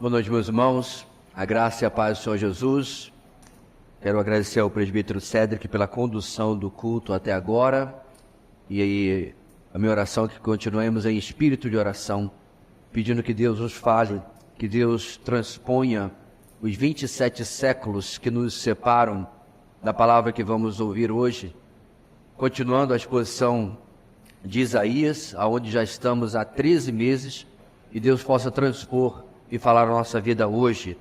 Boa noite, meus irmãos. A graça e a paz do Senhor Jesus. Quero agradecer ao presbítero Cédric pela condução do culto até agora. E aí, a minha oração é que continuemos em espírito de oração, pedindo que Deus nos fale, que Deus transponha os 27 séculos que nos separam da palavra que vamos ouvir hoje. Continuando a exposição de Isaías, aonde já estamos há 13 meses, e Deus possa transpor e falar a nossa vida hoje,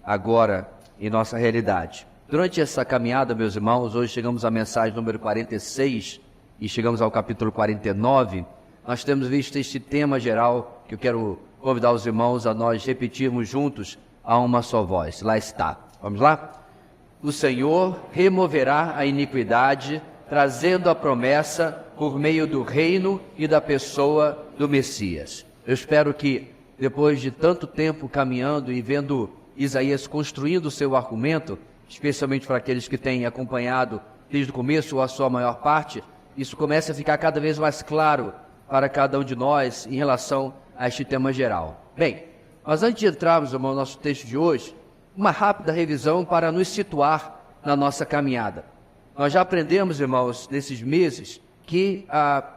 agora, em nossa realidade. Durante essa caminhada, meus irmãos, hoje chegamos à mensagem número 46 e chegamos ao capítulo 49, nós temos visto este tema geral que eu quero convidar os irmãos a nós repetirmos juntos a uma só voz. Lá está. Vamos lá? O Senhor removerá a iniquidade, trazendo a promessa por meio do reino e da pessoa do Messias. Eu espero que, depois de tanto tempo caminhando e vendo Isaías construindo o seu argumento, especialmente para aqueles que têm acompanhado desde o começo ou a sua maior parte, isso comece a ficar cada vez mais claro para cada um de nós em relação a este tema geral. Bem, mas antes de entrarmos no nosso texto de hoje, uma rápida revisão para nos situar na nossa caminhada. Nós já aprendemos, irmãos, nesses meses, que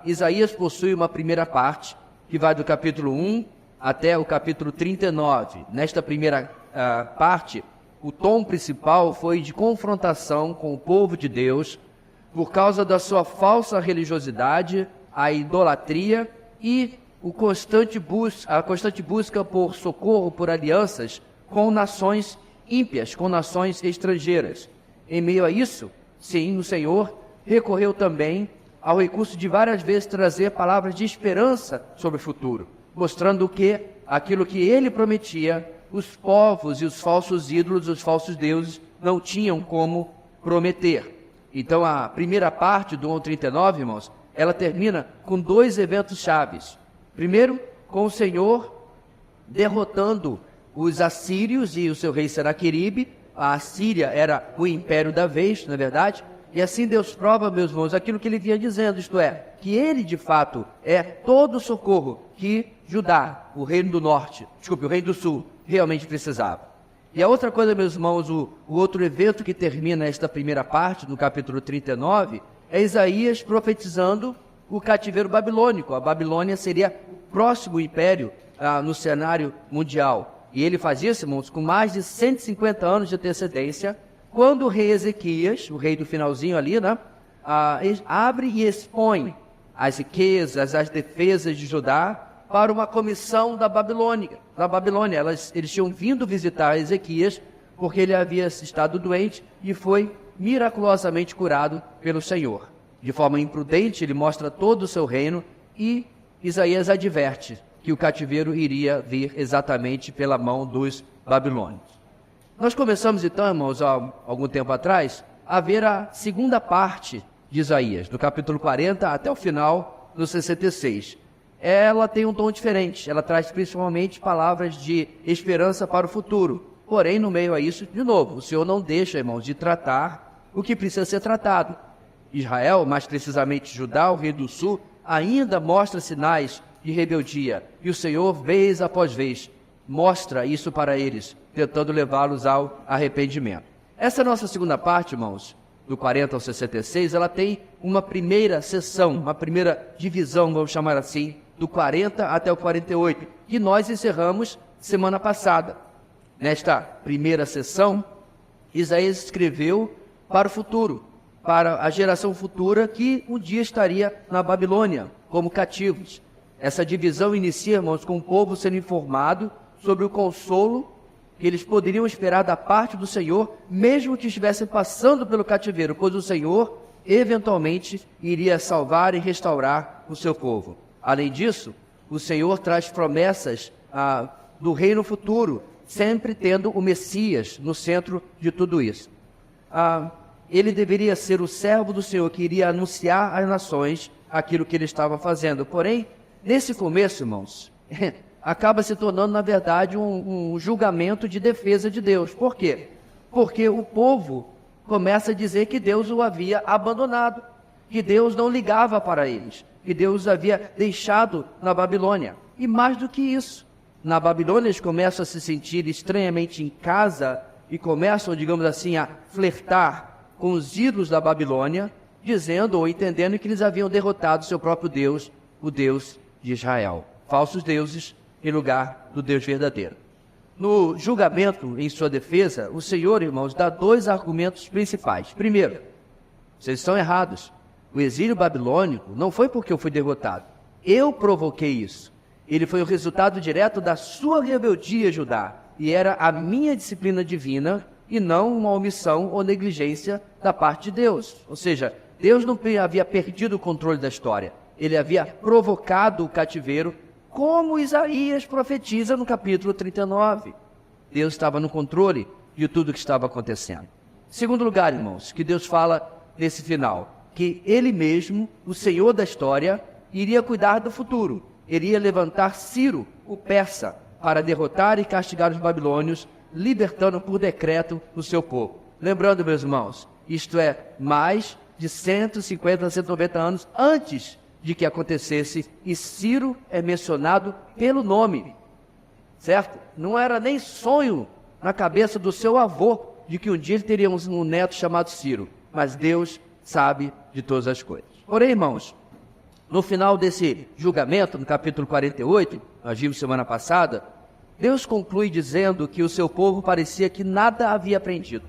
Isaías possui uma primeira parte, que vai do capítulo 1 até o capítulo 39. Nesta primeira parte, o tom principal foi de confrontação com o povo de Deus por causa da sua falsa religiosidade, a idolatria e a constante busca por socorro, por alianças com nações ímpias, com nações estrangeiras. Em meio a isso, sim, o Senhor recorreu também ao recurso de várias vezes trazer palavras de esperança sobre o futuro, mostrando que aquilo que ele prometia, os povos e os falsos ídolos, os falsos deuses, não tinham como prometer. Então, a primeira parte do 1 ao 39, irmãos, ela termina com dois eventos chaves. Primeiro, com o Senhor derrotando os assírios e o seu rei Senaqueribe. A Assíria era o império da vez, na verdade, e assim Deus prova, meus irmãos, aquilo que ele vinha dizendo, isto é, que ele de fato é todo o socorro que Judá, o reino do sul, realmente precisava. E a outra coisa, meus irmãos, o outro evento que termina esta primeira parte, no capítulo 39, é Isaías profetizando o cativeiro babilônico. A Babilônia seria o próximo império no cenário mundial. E ele fazia isso, irmãos, com mais de 150 anos de antecedência, quando o rei Ezequias, o rei do finalzinho ali, né, abre e expõe as riquezas, as defesas de Judá para uma comissão da Babilônia. Eles tinham vindo visitar Ezequias porque ele havia estado doente e foi miraculosamente curado pelo Senhor. De forma imprudente, ele mostra todo o seu reino e Isaías adverte que o cativeiro iria vir exatamente pela mão dos babilônios. Nós começamos então, irmãos, há algum tempo atrás, a ver a segunda parte de Isaías, do capítulo 40 até o final, no 66. Ela tem um tom diferente, ela traz principalmente palavras de esperança para o futuro. Porém, no meio a isso, de novo, o Senhor não deixa, irmãos, de tratar o que precisa ser tratado. Israel, mais precisamente Judá, o rei do sul, ainda mostra sinais de rebeldia. E o Senhor, vez após vez, mostra isso para eles, tentando levá-los ao arrependimento. Essa nossa segunda parte, irmãos, do 40 ao 66, ela tem uma primeira sessão, uma primeira divisão, vamos chamar assim, do 40 até o 48, que nós encerramos semana passada. Nesta primeira sessão, Isaías escreveu para o futuro, para a geração futura que um dia estaria na Babilônia como cativos. Essa divisão inicia, irmãos, com o povo sendo informado sobre o consolo que eles poderiam esperar da parte do Senhor, mesmo que estivessem passando pelo cativeiro, pois o Senhor, eventualmente, iria salvar e restaurar o seu povo. Além disso, o Senhor traz promessas do reino futuro, sempre tendo o Messias no centro de tudo isso. Ele deveria ser o servo do Senhor que iria anunciar às nações aquilo que ele estava fazendo. Porém, nesse começo, irmãos, acaba se tornando, na verdade, um julgamento de defesa de Deus. Por quê? Porque o povo começa a dizer que Deus o havia abandonado, que Deus não ligava para eles, que Deus os havia deixado na Babilônia. E mais do que isso, na Babilônia eles começam a se sentir estranhamente em casa e começam, digamos assim, a flertar com os ídolos da Babilônia, dizendo ou entendendo que eles haviam derrotado seu próprio Deus, o Deus de Israel. Falsos deuses em lugar do Deus verdadeiro. No julgamento em sua defesa, o Senhor, irmãos, dá 2 argumentos principais. Primeiro, vocês estão errados. O exílio babilônico não foi porque eu fui derrotado. Eu provoquei isso. Ele foi o resultado direto da sua rebeldia, Judá. E era a minha disciplina divina e não uma omissão ou negligência da parte de Deus. Ou seja, Deus não havia perdido o controle da história. Ele havia provocado o cativeiro, como Isaías profetiza no capítulo 39. Deus estava no controle de tudo o que estava acontecendo. Segundo lugar, irmãos, que Deus fala nesse final, que Ele mesmo, o Senhor da história, iria cuidar do futuro. Iria levantar Ciro, o persa, para derrotar e castigar os babilônios, libertando por decreto o seu povo. Lembrando, meus irmãos, isto é mais de 150 a 190 anos antes de que acontecesse, e Ciro é mencionado pelo nome, certo? Não era nem sonho na cabeça do seu avô de que um dia ele teria um neto chamado Ciro, mas Deus sabe de todas as coisas. Porém, irmãos, no final desse julgamento, no capítulo 48, nós vimos semana passada, Deus conclui dizendo que o seu povo parecia que nada havia aprendido.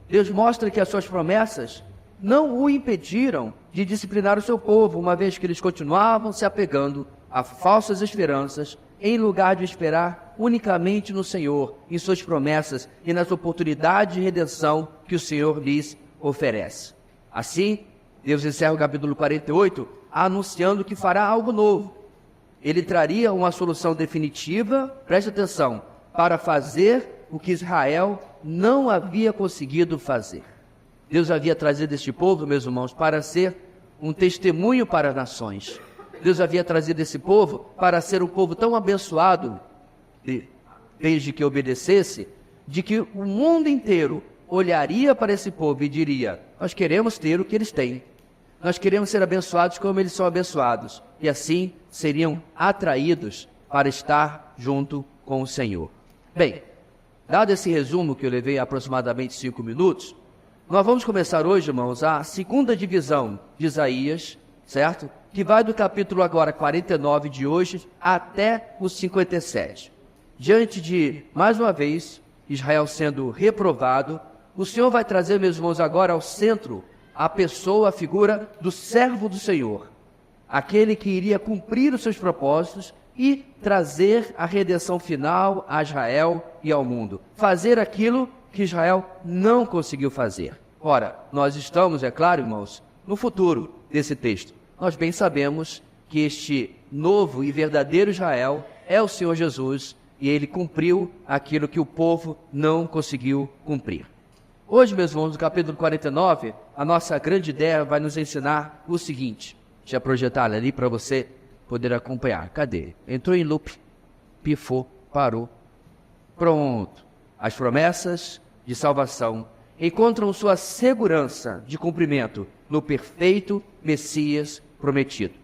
Deus mostra que as suas promessas não o impediram de disciplinar o seu povo, uma vez que eles continuavam se apegando a falsas esperanças, em lugar de esperar unicamente no Senhor, em suas promessas e nas oportunidades de redenção que o Senhor lhes oferece. Assim, Deus encerra o capítulo 48, anunciando que fará algo novo. Ele traria uma solução definitiva, preste atenção, para fazer o que Israel não havia conseguido fazer. Deus havia trazido este povo, meus irmãos, para ser um testemunho para as nações. Deus havia trazido esse povo para ser um povo tão abençoado, desde que obedecesse, de que o mundo inteiro olharia para esse povo e diria: nós queremos ter o que eles têm. Nós queremos ser abençoados como eles são abençoados. E assim seriam atraídos para estar junto com o Senhor. Bem, dado esse resumo que eu levei aproximadamente 5 minutos, nós vamos começar hoje, irmãos, a segunda divisão de Isaías, certo? Que vai do capítulo agora 49 de hoje até o 57. Diante de, mais uma vez, Israel sendo reprovado, o Senhor vai trazer, meus irmãos, agora ao centro a pessoa, a figura do servo do Senhor, aquele que iria cumprir os seus propósitos e trazer a redenção final a Israel e ao mundo. Fazer aquilo que Israel não conseguiu fazer. Ora, nós estamos, é claro, irmãos, no futuro desse texto. Nós bem sabemos que este novo e verdadeiro Israel é o Senhor Jesus e ele cumpriu aquilo que o povo não conseguiu cumprir. Hoje, meus irmãos, no capítulo 49, a nossa grande ideia vai nos ensinar o seguinte. Deixa eu projetar ali para você poder acompanhar. Cadê? Entrou em loop, pifou, parou. Pronto. As promessas de salvação encontram sua segurança de cumprimento no perfeito Messias prometido.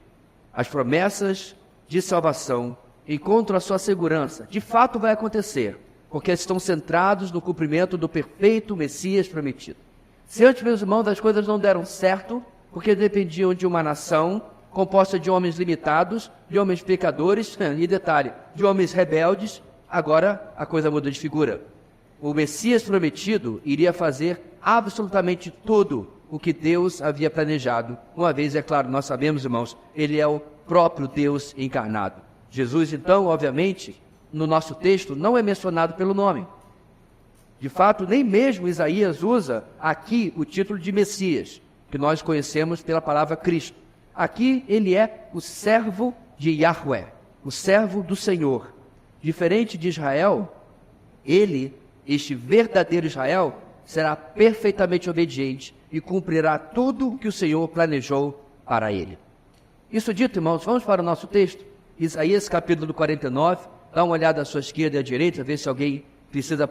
As promessas de salvação encontram a sua segurança. De fato vai acontecer, porque estão centrados no cumprimento do perfeito Messias prometido. Se antes, meus irmãos, as coisas não deram certo, porque dependiam de uma nação composta de homens limitados, de homens pecadores, e detalhe, de homens rebeldes, agora a coisa muda de figura. O Messias prometido iria fazer absolutamente tudo o que Deus havia planejado. Uma vez, é claro, nós sabemos, irmãos, ele é o próprio Deus encarnado. Jesus, então, obviamente, no nosso texto, não é mencionado pelo nome. De fato, nem mesmo Isaías usa aqui o título de Messias, que nós conhecemos pela palavra Cristo. Aqui ele é o servo de Yahvé, o servo do Senhor. Diferente de Israel, ele, este verdadeiro Israel, será perfeitamente obediente e cumprirá tudo o que o Senhor planejou para ele. Isso dito, irmãos, vamos para o nosso texto. Isaías capítulo 49, dá uma olhada à sua esquerda e à direita, ver se alguém precisa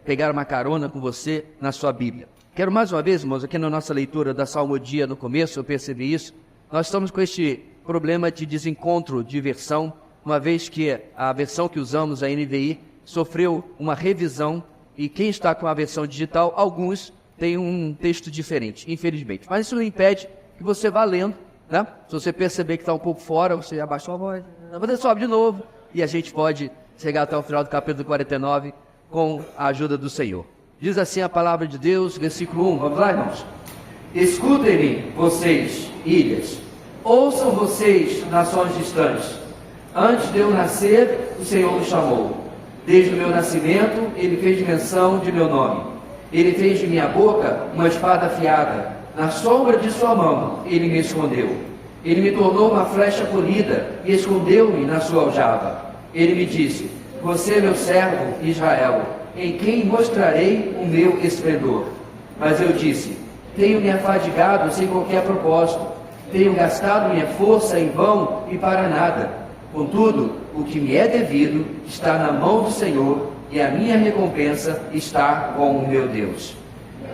pegar uma carona com você na sua Bíblia. Quero mais uma vez, irmãos, aqui na nossa leitura da salmodia no começo, eu percebi isso, nós estamos com este problema de desencontro de versão uma vez que a versão que usamos, a NVI, sofreu uma revisão e quem está com a versão digital, alguns têm um texto diferente, infelizmente. Mas isso não impede que você vá lendo, né? Se você perceber que está um pouco fora, você abaixa a voz, você sobe de novo e a gente pode chegar até o final do capítulo 49 com a ajuda do Senhor. Diz assim a palavra de Deus, versículo 1, vamos lá, irmãos? Escutem-me, vocês, ilhas, ouçam vocês, nações distantes. Antes de eu nascer, o Senhor me chamou. Desde o meu nascimento, Ele fez menção de meu nome. Ele fez de minha boca uma espada afiada. Na sombra de sua mão, Ele me escondeu. Ele me tornou uma flecha polida e escondeu-me na sua aljava. Ele me disse, você é meu servo, Israel, em quem mostrarei o meu esplendor. Mas eu disse, tenho me afadigado sem qualquer propósito. Tenho gastado minha força em vão e para nada. Contudo, o que me é devido está na mão do Senhor, e a minha recompensa está com o meu Deus.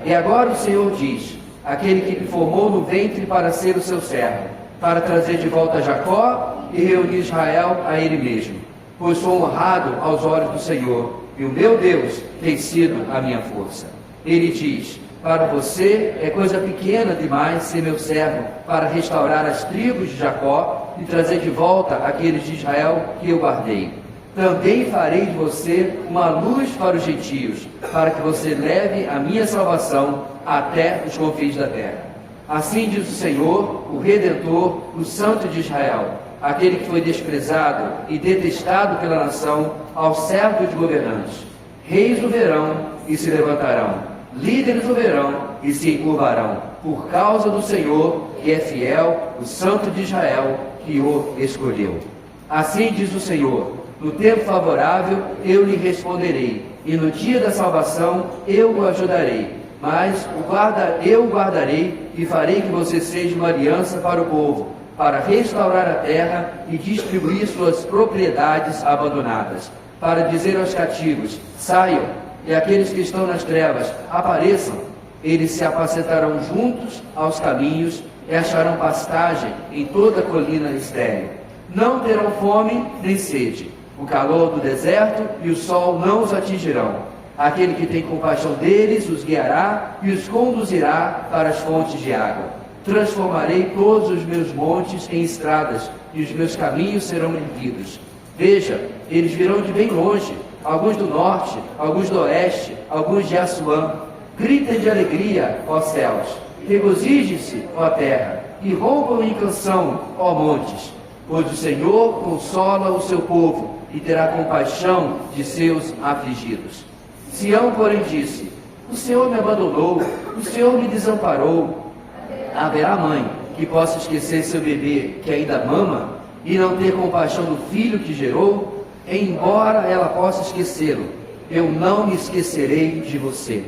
E agora o Senhor diz, aquele que me formou no ventre para ser o seu servo, para trazer de volta Jacó e reunir Israel a ele mesmo. Pois sou honrado aos olhos do Senhor, e o meu Deus tem sido a minha força. Ele diz, para você é coisa pequena demais ser meu servo, para restaurar as tribos de Jacó e trazer de volta aqueles de Israel que eu guardei. Também farei de você uma luz para os gentios, para que você leve a minha salvação até os confins da terra. Assim diz o Senhor, o Redentor, o Santo de Israel, aquele que foi desprezado e detestado pela nação, ao servo de governantes. Reis do verão e se levantarão. Líderes do verão e se encurvarão, por causa do Senhor, que é fiel, o Santo de Israel, que o escolheu. Assim diz o Senhor, no tempo favorável eu lhe responderei, e no dia da salvação eu o ajudarei. Mas eu o guardarei e farei que você seja uma aliança para o povo, para restaurar a terra e distribuir suas propriedades abandonadas, para dizer aos cativos, saiam, e aqueles que estão nas trevas, apareçam. Eles se apacentarão juntos aos caminhos e acharão pastagem em toda a colina estéril. Não terão fome nem sede. O calor do deserto e o sol não os atingirão. Aquele que tem compaixão deles os guiará e os conduzirá para as fontes de água. Transformarei todos os meus montes em estradas e os meus caminhos serão erguidos. Veja, eles virão de bem longe, alguns do norte, alguns do oeste, alguns de Assuã. Gritem de alegria, ó céus, regozijem-se, ó terra, e rompam em canção, ó montes, pois o Senhor consola o seu povo e terá compaixão de seus afligidos. Sião, porém, disse, o Senhor me abandonou, o Senhor me desamparou. Haverá mãe que possa esquecer seu bebê que ainda mama e não ter compaixão do filho que gerou? Embora ela possa esquecê-lo, eu não me esquecerei de você.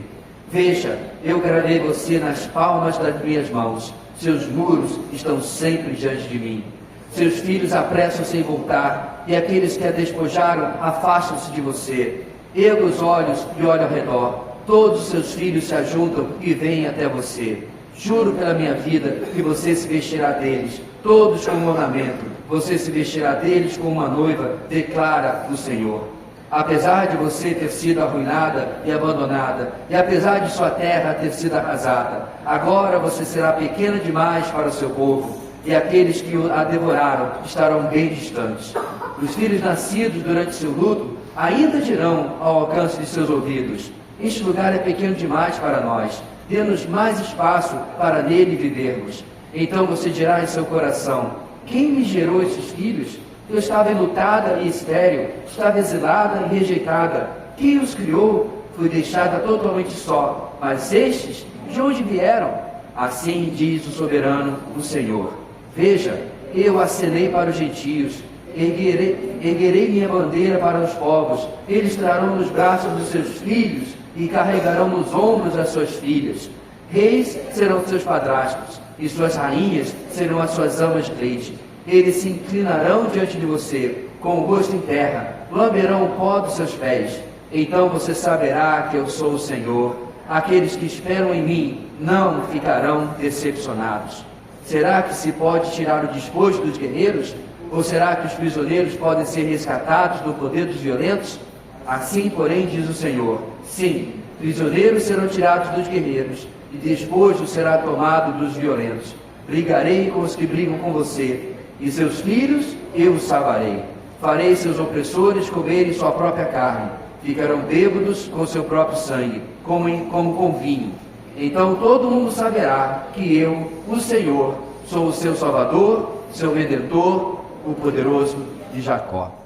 Veja, eu gravei você nas palmas das minhas mãos. Seus muros estão sempre diante de mim. Seus filhos apressam-se em voltar, e aqueles que a despojaram afastam-se de você. Erga os olhos e olha ao redor. Todos os seus filhos se ajuntam e vêm até você. Juro pela minha vida que você se vestirá deles, todos com um ornamento. Você se vestirá deles como uma noiva, declara o Senhor. Apesar de você ter sido arruinada e abandonada, e apesar de sua terra ter sido arrasada, agora você será pequena demais para o seu povo, e aqueles que a devoraram estarão bem distantes. Os filhos nascidos durante seu luto ainda dirão ao alcance de seus ouvidos, este lugar é pequeno demais para nós, dê-nos mais espaço para nele vivermos. Então você dirá em seu coração, quem me gerou esses filhos? Eu estava enlutada e estéril, estava exilada e rejeitada. Quem os criou? Fui deixada totalmente só. Mas estes, de onde vieram? Assim diz o soberano, o Senhor. Veja, eu acenei para os gentios, erguerei minha bandeira para os povos. Eles trarão nos braços dos seus filhos e carregarão nos ombros as suas filhas. Reis serão seus padrastos, e suas rainhas serão as suas amas de leite. Eles se inclinarão diante de você, com o rosto em terra, lamberão o pó dos seus pés. Então você saberá que eu sou o Senhor. Aqueles que esperam em mim não ficarão decepcionados. Será que se pode tirar o despojo dos guerreiros? Ou será que os prisioneiros podem ser resgatados do poder dos violentos? Assim, porém, diz o Senhor, sim, prisioneiros serão tirados dos guerreiros, e despojo será tomado dos violentos. Brigarei com os que brigam com você, e seus filhos eu os salvarei. Farei seus opressores comerem sua própria carne, ficarão bêbados com seu próprio sangue, como com vinho. Então todo mundo saberá que eu, o Senhor, sou o seu Salvador, seu Redentor, o poderoso de Jacó.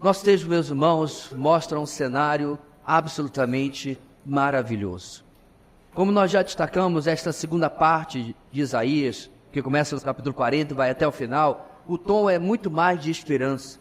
Nosso texto, meus irmãos, mostra um cenário absolutamente maravilhoso. Como nós já destacamos, esta segunda parte de Isaías, que começa no capítulo 40 e vai até o final, o tom é muito mais de esperança.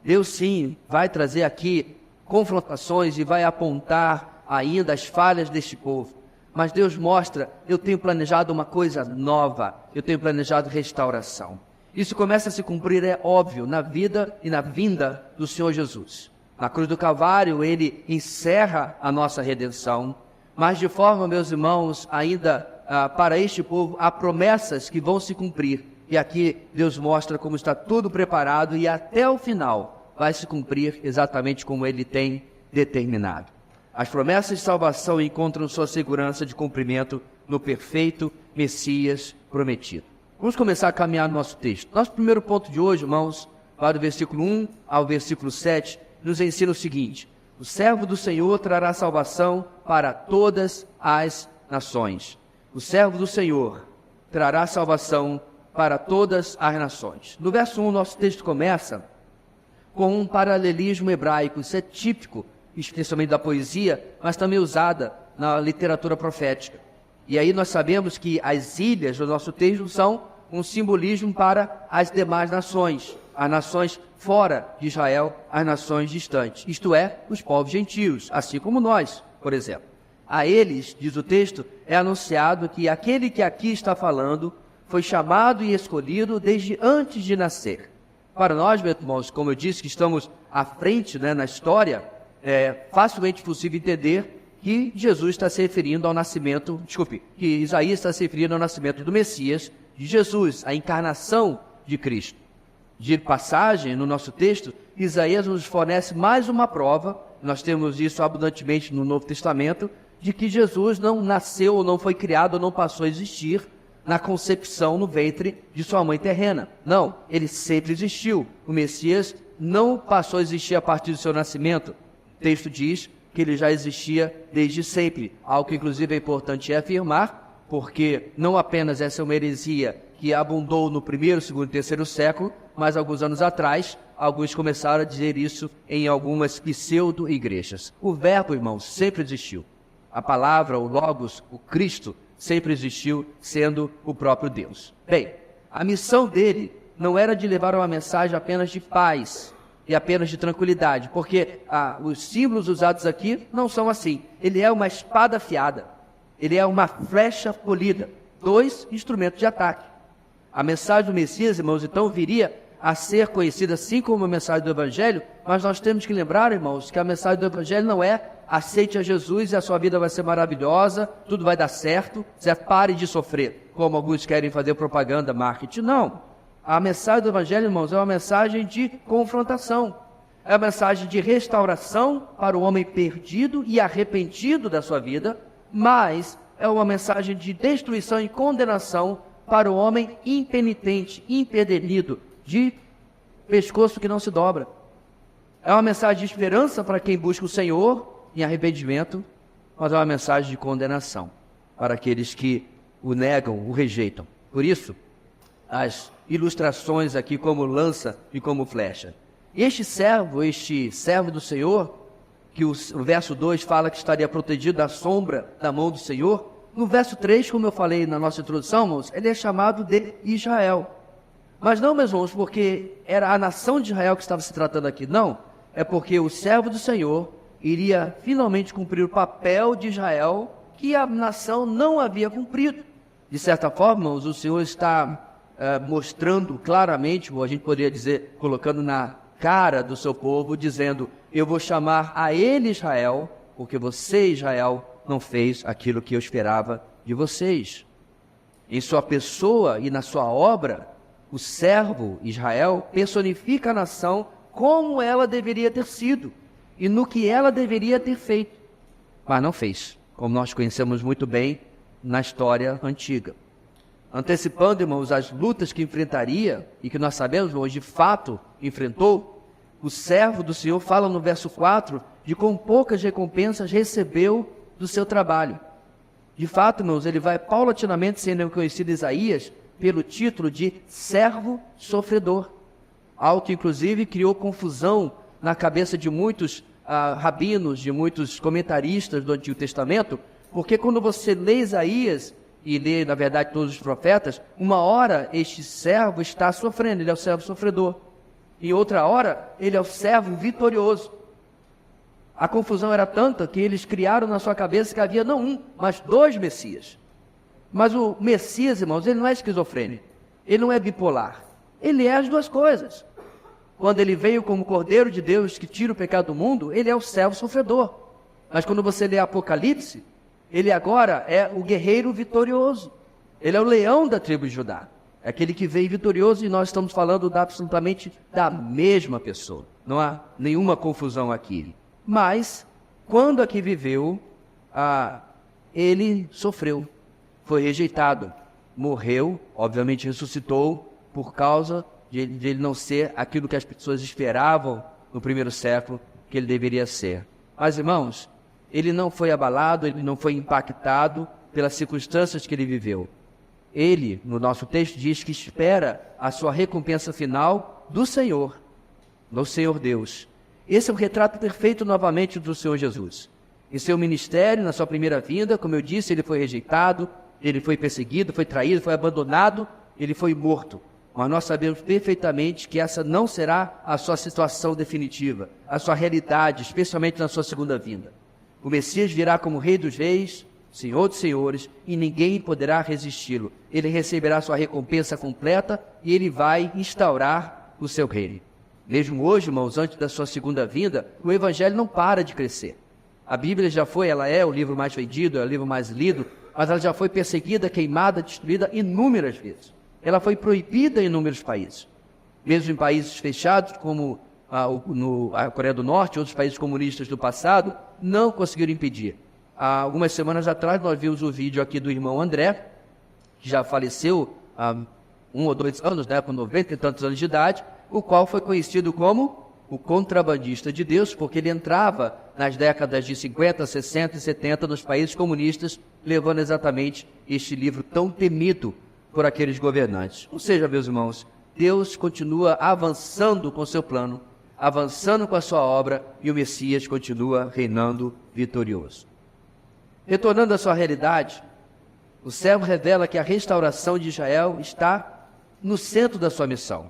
Deus sim vai trazer aqui confrontações e vai apontar ainda as falhas deste povo. Mas Deus mostra, eu tenho planejado uma coisa nova, eu tenho planejado restauração. Isso começa a se cumprir, é óbvio, na vida e na vinda do Senhor Jesus. Na cruz do Calvário, Ele encerra a nossa redenção, mas de forma, meus irmãos, ainda para este povo, há promessas que vão se cumprir. E aqui Deus mostra como está tudo preparado e até o final vai se cumprir exatamente como Ele tem determinado. As promessas de salvação encontram sua segurança de cumprimento no perfeito Messias prometido. Vamos começar a caminhar no nosso texto. Nosso primeiro ponto de hoje, irmãos, vai do versículo 1 ao versículo 7, nos ensina o seguinte: o servo do Senhor trará salvação para todas as nações. O servo do Senhor trará salvação para todas as nações. No verso 1, nosso texto começa com um paralelismo hebraico. Isso é típico, especialmente da poesia, mas também usada na literatura profética. E aí nós sabemos que as ilhas do nosso texto são um simbolismo para as demais nações, as nações fora de Israel, as nações distantes, isto é, os povos gentios, assim como nós, por exemplo. A eles, diz o texto, é anunciado que aquele que aqui está falando foi chamado e escolhido desde antes de nascer. Para nós, meus irmãos, como eu disse, que estamos à frente, na história, é facilmente possível entender que Jesus está se referindo ao nascimento, que Isaías está se referindo ao nascimento do Messias, de Jesus, a encarnação de Cristo. De passagem, no nosso texto, Isaías nos fornece mais uma prova, nós temos isso abundantemente no Novo Testamento, de que Jesus não nasceu, ou não foi criado, ou não passou a existir na concepção no ventre de sua mãe terrena. Não, ele sempre existiu. O Messias não passou a existir a partir do seu nascimento. O texto diz que ele já existia desde sempre, algo que inclusive é importante afirmar, porque não apenas essa é uma heresia que abundou no primeiro, segundo e terceiro século, mas alguns anos atrás, alguns começaram a dizer isso em algumas pseudo-igrejas. O verbo, irmãos, sempre existiu. A palavra, o Logos, o Cristo, sempre existiu, sendo o próprio Deus. Bem, a missão dele não era de levar uma mensagem apenas de paz e apenas de tranquilidade, porque os símbolos usados aqui não são assim. Ele é uma espada afiada, ele é uma flecha polida, 2 instrumentos de ataque. A mensagem do Messias, irmãos, então viria a ser conhecida assim como a mensagem do Evangelho, mas nós temos que lembrar, irmãos, que a mensagem do Evangelho não é aceite a Jesus e a sua vida vai ser maravilhosa, tudo vai dar certo, pare de sofrer, como alguns querem fazer propaganda, marketing. Não. A mensagem do Evangelho, irmãos, é uma mensagem de confrontação, é uma mensagem de restauração para o homem perdido e arrependido da sua vida, mas é uma mensagem de destruição e condenação para o homem impenitente, impedernido, de pescoço que não se dobra. É uma mensagem de esperança para quem busca o Senhor em arrependimento, mas é uma mensagem de condenação para aqueles que o negam, o rejeitam. Por isso, as ilustrações aqui como lança e como flecha. Este servo do Senhor, que o verso 2 fala que estaria protegido da sombra da mão do Senhor, no verso 3, como eu falei na nossa introdução, irmãos, ele é chamado de Israel. Mas não, meus irmãos, porque era a nação de Israel que estava se tratando aqui. Não, é porque o servo do Senhor iria finalmente cumprir o papel de Israel que a nação não havia cumprido. De certa forma, irmãos, o Senhor está mostrando claramente, ou a gente poderia dizer, colocando na cara do seu povo, dizendo, eu vou chamar a ele Israel, porque você, Israel, não fez aquilo que eu esperava de vocês. Em sua pessoa e na sua obra, O servo Israel personifica a nação como ela deveria ter sido e no que ela deveria ter feito, mas não fez, como nós conhecemos muito bem na história antiga. Antecipando, irmãos, as lutas que enfrentaria e que nós sabemos, hoje de fato enfrentou, o servo do Senhor fala no verso 4 de quão poucas recompensas recebeu do seu trabalho. De fato, irmãos, ele vai paulatinamente sendo conhecido Isaías pelo título de servo sofredor, algo que inclusive criou confusão na cabeça de muitos rabinos, de muitos comentaristas do Antigo Testamento, porque quando você lê Isaías e lê, na verdade, todos os profetas, uma hora este servo está sofrendo, ele é o servo sofredor, e outra hora ele é o servo vitorioso. A confusão era tanta que eles criaram na sua cabeça que havia não um, mas dois Messias. Mas o Messias, irmãos, ele não é esquizofrênico, ele não é bipolar, ele é as duas coisas. Quando ele veio como Cordeiro de Deus que tira o pecado do mundo, ele é o servo sofredor. Mas quando você lê Apocalipse, ele agora é o guerreiro vitorioso. Ele é o leão da tribo de Judá. É aquele que veio vitorioso, e nós estamos falando absolutamente da mesma pessoa. Não há nenhuma confusão aqui. Mas, quando aqui viveu, ele sofreu. Foi rejeitado, morreu, obviamente ressuscitou por causa de ele não ser aquilo que as pessoas esperavam no primeiro século que ele deveria ser. Mas, irmãos, ele não foi abalado, ele não foi impactado pelas circunstâncias que ele viveu. Ele, no nosso texto, diz que espera a sua recompensa final do Senhor Deus. Esse é o retrato perfeito novamente do Senhor Jesus. Em seu ministério, na sua primeira vinda, como eu disse, ele foi rejeitado, ele foi perseguido, foi traído, foi abandonado, ele foi morto. Mas nós sabemos perfeitamente que essa não será a sua situação definitiva, a sua realidade, especialmente na sua segunda vinda. O Messias virá como Rei dos Reis, Senhor dos Senhores, e ninguém poderá resisti-lo. Ele receberá sua recompensa completa e ele vai instaurar o seu reino. Mesmo hoje, irmãos, antes da sua segunda vinda, o Evangelho não para de crescer. A Bíblia ela é o livro mais vendido, é o livro mais lido, mas ela já foi perseguida, queimada, destruída inúmeras vezes. Ela foi proibida em inúmeros países. Mesmo em países fechados, como a Coreia do Norte, outros países comunistas do passado, não conseguiram impedir. Há algumas semanas atrás, nós vimos o vídeo aqui do irmão André, que já faleceu há 1 ou 2 anos, com 90 e tantos anos de idade, o qual foi conhecido como o contrabandista de Deus, porque ele entrava nas décadas de 50, 60 e 70 nos países comunistas, levando exatamente este livro tão temido por aqueles governantes. Ou seja, meus irmãos, Deus continua avançando com seu plano, avançando com a sua obra, e o Messias continua reinando vitorioso. Retornando à sua realidade, o servo revela que a restauração de Israel está no centro da sua missão.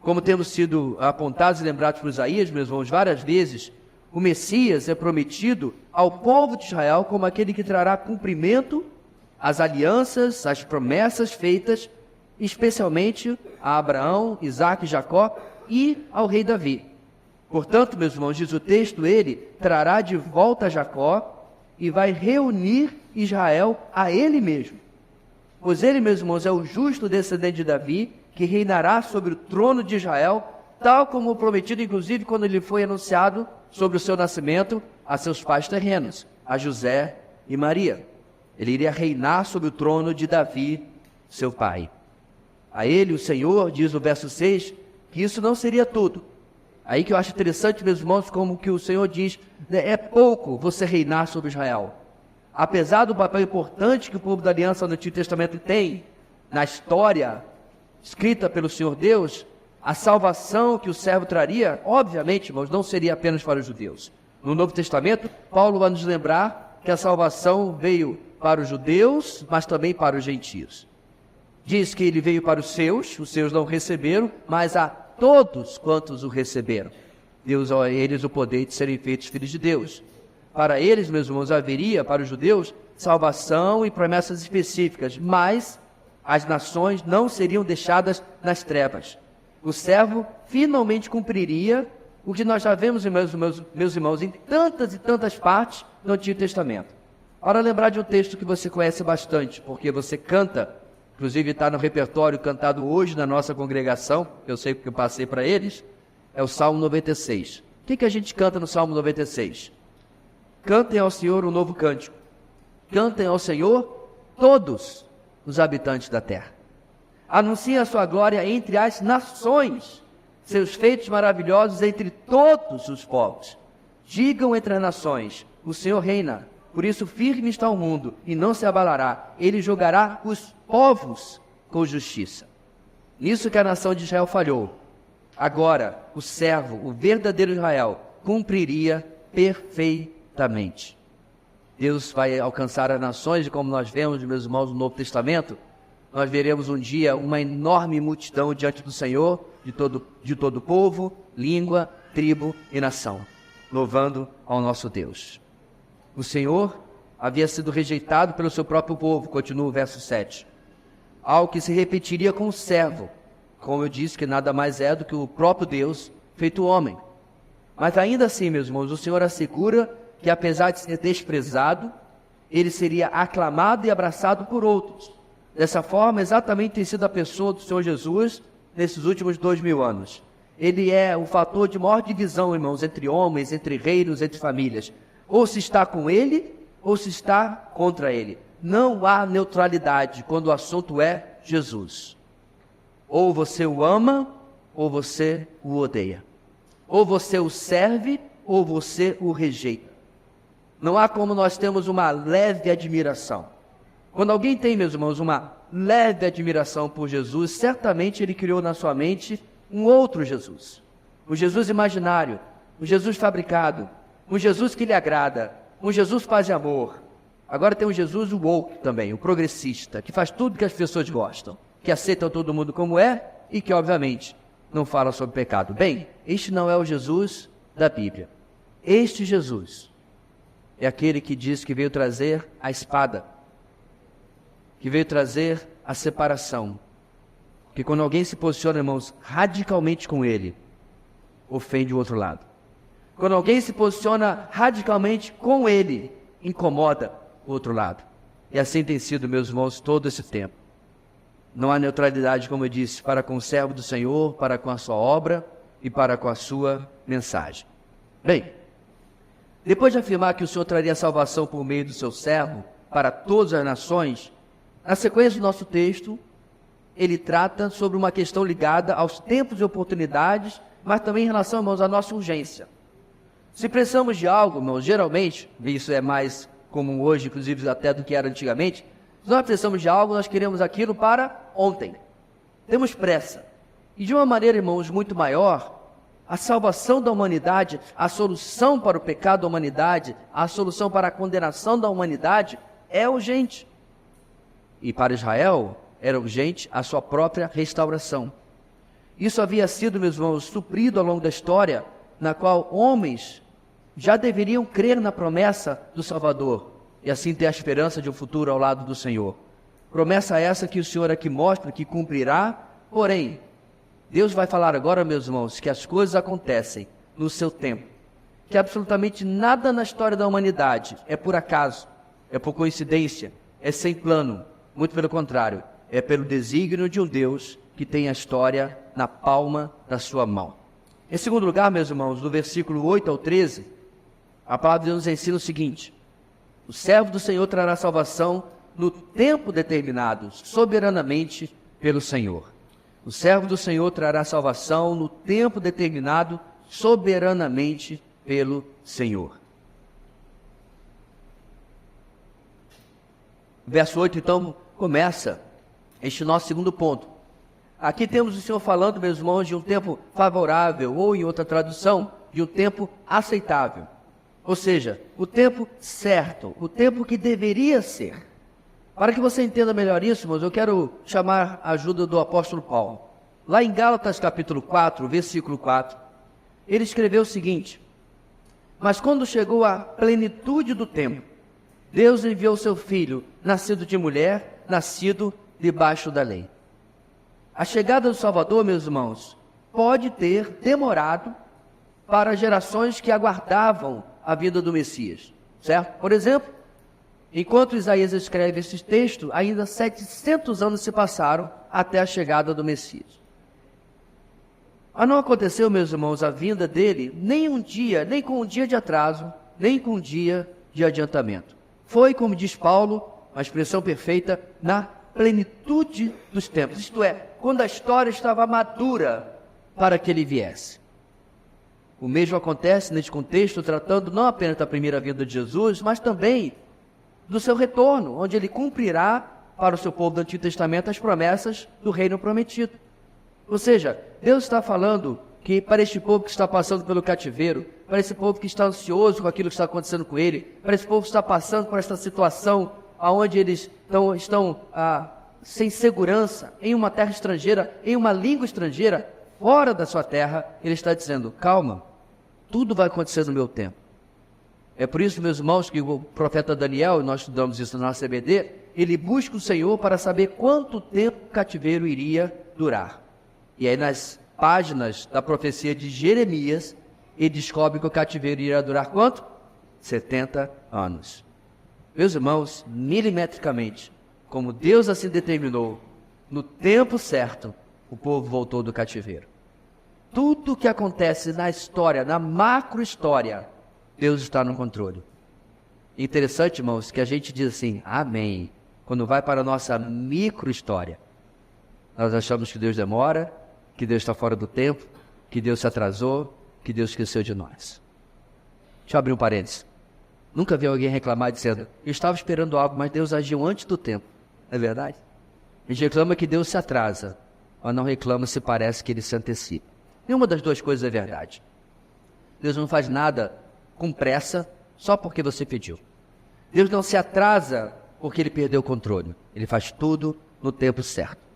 Como temos sido apontados e lembrados por Isaías, meus irmãos, várias vezes, o Messias é prometido ao povo de Israel como aquele que trará cumprimento às alianças, às promessas feitas, especialmente a Abraão, Isaque e Jacó e ao rei Davi. Portanto, meus irmãos, diz o texto, ele trará de volta Jacó e vai reunir Israel a ele mesmo. Pois ele, meus irmãos, é o justo descendente de Davi, que reinará sobre o trono de Israel, tal como prometido, inclusive, quando ele foi anunciado sobre o seu nascimento a seus pais terrenos, a José e Maria. Ele iria reinar sobre o trono de Davi, seu pai. A ele, o Senhor, diz no verso 6, que isso não seria tudo. Aí que eu acho interessante, meus irmãos, como que o Senhor diz, é pouco você reinar sobre Israel. Apesar do papel importante que o povo da aliança no Antigo Testamento tem na história escrita pelo Senhor Deus, a salvação que o servo traria, obviamente, irmãos, não seria apenas para os judeus. No Novo Testamento, Paulo vai nos lembrar que a salvação veio para os judeus, mas também para os gentios. Diz que ele veio para os seus não receberam, mas a todos quantos o receberam. Deus deu a eles o poder de serem feitos filhos de Deus. Para eles, meus irmãos, haveria, para os judeus, salvação e promessas específicas, mas as nações não seriam deixadas nas trevas. O servo finalmente cumpriria o que nós já vemos, meus irmãos, em tantas e tantas partes do Antigo Testamento. Ora, lembrar de um texto que você conhece bastante, porque você canta inclusive está no repertório cantado hoje na nossa congregação, eu sei porque eu passei para eles, é o Salmo 96. O que a gente canta no Salmo 96? Cantem ao Senhor um novo cântico. Cantem ao Senhor todos os habitantes da terra. Anunciem a sua glória entre as nações, seus feitos maravilhosos entre todos os povos. Digam entre as nações, o Senhor reina, por isso firme está o mundo e não se abalará. Ele julgará os povos com justiça. Nisso que a nação de Israel falhou. Agora, o servo, o verdadeiro Israel, cumpriria perfeitamente. Deus vai alcançar as nações, e como nós vemos, meus irmãos, no Novo Testamento, nós veremos um dia uma enorme multidão diante do Senhor, de todo povo, língua, tribo e nação, louvando ao nosso Deus. O Senhor havia sido rejeitado pelo seu próprio povo, continua o verso 7. Algo que se repetiria com o servo, como eu disse, que nada mais é do que o próprio Deus feito homem. Mas ainda assim, meus irmãos, o Senhor assegura que apesar de ser desprezado, ele seria aclamado e abraçado por outros. Dessa forma, exatamente tem sido a pessoa do Senhor Jesus nesses últimos 2000 anos. Ele é o fator de maior divisão, irmãos, entre homens, entre reinos, entre famílias. Ou se está com ele, ou se está contra ele. Não há neutralidade quando o assunto é Jesus. Ou você o ama, ou você o odeia. Ou você o serve, ou você o rejeita. Não há como nós termos uma leve admiração. Quando alguém tem, meus irmãos, uma leve admiração por Jesus, certamente ele criou na sua mente um outro Jesus. Um Jesus imaginário, um Jesus fabricado, um Jesus que lhe agrada, um Jesus paz e amor. Agora tem um Jesus woke também, o progressista, que faz tudo que as pessoas gostam, que aceita todo mundo como é e que, obviamente, não fala sobre pecado. Bem, este não é o Jesus da Bíblia. Este Jesus é aquele que diz que veio trazer a espada, que veio trazer a separação, que quando alguém se posiciona, irmãos, radicalmente com ele, ofende o outro lado. Quando alguém se posiciona radicalmente com ele, incomoda o outro lado. E assim tem sido, meus irmãos, todo esse tempo. Não há neutralidade, como eu disse, para com o servo do Senhor, para com a sua obra e para com a sua mensagem. Bem, depois de afirmar que o Senhor traria salvação por meio do seu servo para todas as nações, na sequência do nosso texto, ele trata sobre uma questão ligada aos tempos e oportunidades, mas também em relação, irmãos, à nossa urgência. Se precisamos de algo, irmãos, geralmente, isso é mais comum hoje, inclusive até do que era antigamente, se nós precisamos de algo, nós queremos aquilo para ontem. Temos pressa. E de uma maneira, irmãos, muito maior, a salvação da humanidade, a solução para o pecado da humanidade, a solução para a condenação da humanidade é urgente. E para Israel era urgente a sua própria restauração. Isso havia sido, meus irmãos, suprido ao longo da história, na qual homens já deveriam crer na promessa do Salvador e assim ter a esperança de um futuro ao lado do Senhor. Promessa essa que o Senhor aqui mostra que cumprirá, porém, Deus vai falar agora, meus irmãos, que as coisas acontecem no seu tempo, que absolutamente nada na história da humanidade é por acaso, é por coincidência, é sem plano, muito pelo contrário, é pelo desígnio de um Deus que tem a história na palma da sua mão. Em segundo lugar, meus irmãos, do versículo 8 ao 13, a palavra de Deus nos ensina o seguinte: o servo do Senhor trará salvação no tempo determinado, soberanamente pelo Senhor. O servo do Senhor trará salvação no tempo determinado, soberanamente pelo Senhor. O verso 8, então, começa este nosso segundo ponto. Aqui temos o Senhor falando, meus irmãos, de um tempo favorável, ou em outra tradução, de um tempo aceitável. Ou seja, o tempo certo, o tempo que deveria ser. Para que você entenda melhor isso, irmãos, eu quero chamar a ajuda do apóstolo Paulo. Lá em Gálatas capítulo 4, versículo 4, ele escreveu o seguinte: mas quando chegou a plenitude do tempo, Deus enviou seu filho, nascido de mulher, nascido debaixo da lei. A chegada do Salvador, meus irmãos, pode ter demorado para gerações que aguardavam a vida do Messias, certo? Por exemplo, Enquanto Isaías escreve esse texto, ainda 700 anos se passaram até a chegada do Messias. Mas não aconteceu, meus irmãos, a vinda dele nem com um dia de atraso, nem com um dia de adiantamento. Foi, como diz Paulo, a expressão perfeita, na plenitude dos tempos. Isto é, quando a história estava madura para que ele viesse. O mesmo acontece neste contexto, tratando não apenas da primeira vinda de Jesus, mas também do seu retorno, onde ele cumprirá para o seu povo do Antigo Testamento as promessas do reino prometido. Ou seja, Deus está falando que para este povo que está passando pelo cativeiro, para esse povo que está ansioso com aquilo que está acontecendo com ele, para esse povo que está passando por esta situação onde eles estão sem segurança, em uma terra estrangeira, em uma língua estrangeira, fora da sua terra, ele está dizendo, calma, tudo vai acontecer no meu tempo. É por isso, meus irmãos, que o profeta Daniel, nós estudamos isso na nossa EBD, ele busca o Senhor para saber quanto tempo o cativeiro iria durar. E aí nas páginas da profecia de Jeremias, ele descobre que o cativeiro iria durar quanto? 70 anos. Meus irmãos, milimetricamente, como Deus assim determinou, no tempo certo, o povo voltou do cativeiro. Tudo o que acontece na história, na macro-história, Deus está no controle. Interessante, irmãos, que a gente diz assim, amém, quando vai para a nossa micro-história. Nós achamos que Deus demora, que Deus está fora do tempo, que Deus se atrasou, que Deus esqueceu de nós. Deixa eu abrir um parênteses. Nunca vi alguém reclamar dizendo, eu estava esperando algo, mas Deus agiu antes do tempo. Não é verdade? A gente reclama que Deus se atrasa, mas não reclama se parece que Ele se antecipa. Nenhuma das duas coisas é verdade. Deus não faz nada com pressa só porque você pediu. Deus não se atrasa porque Ele perdeu o controle. Ele faz tudo no tempo certo.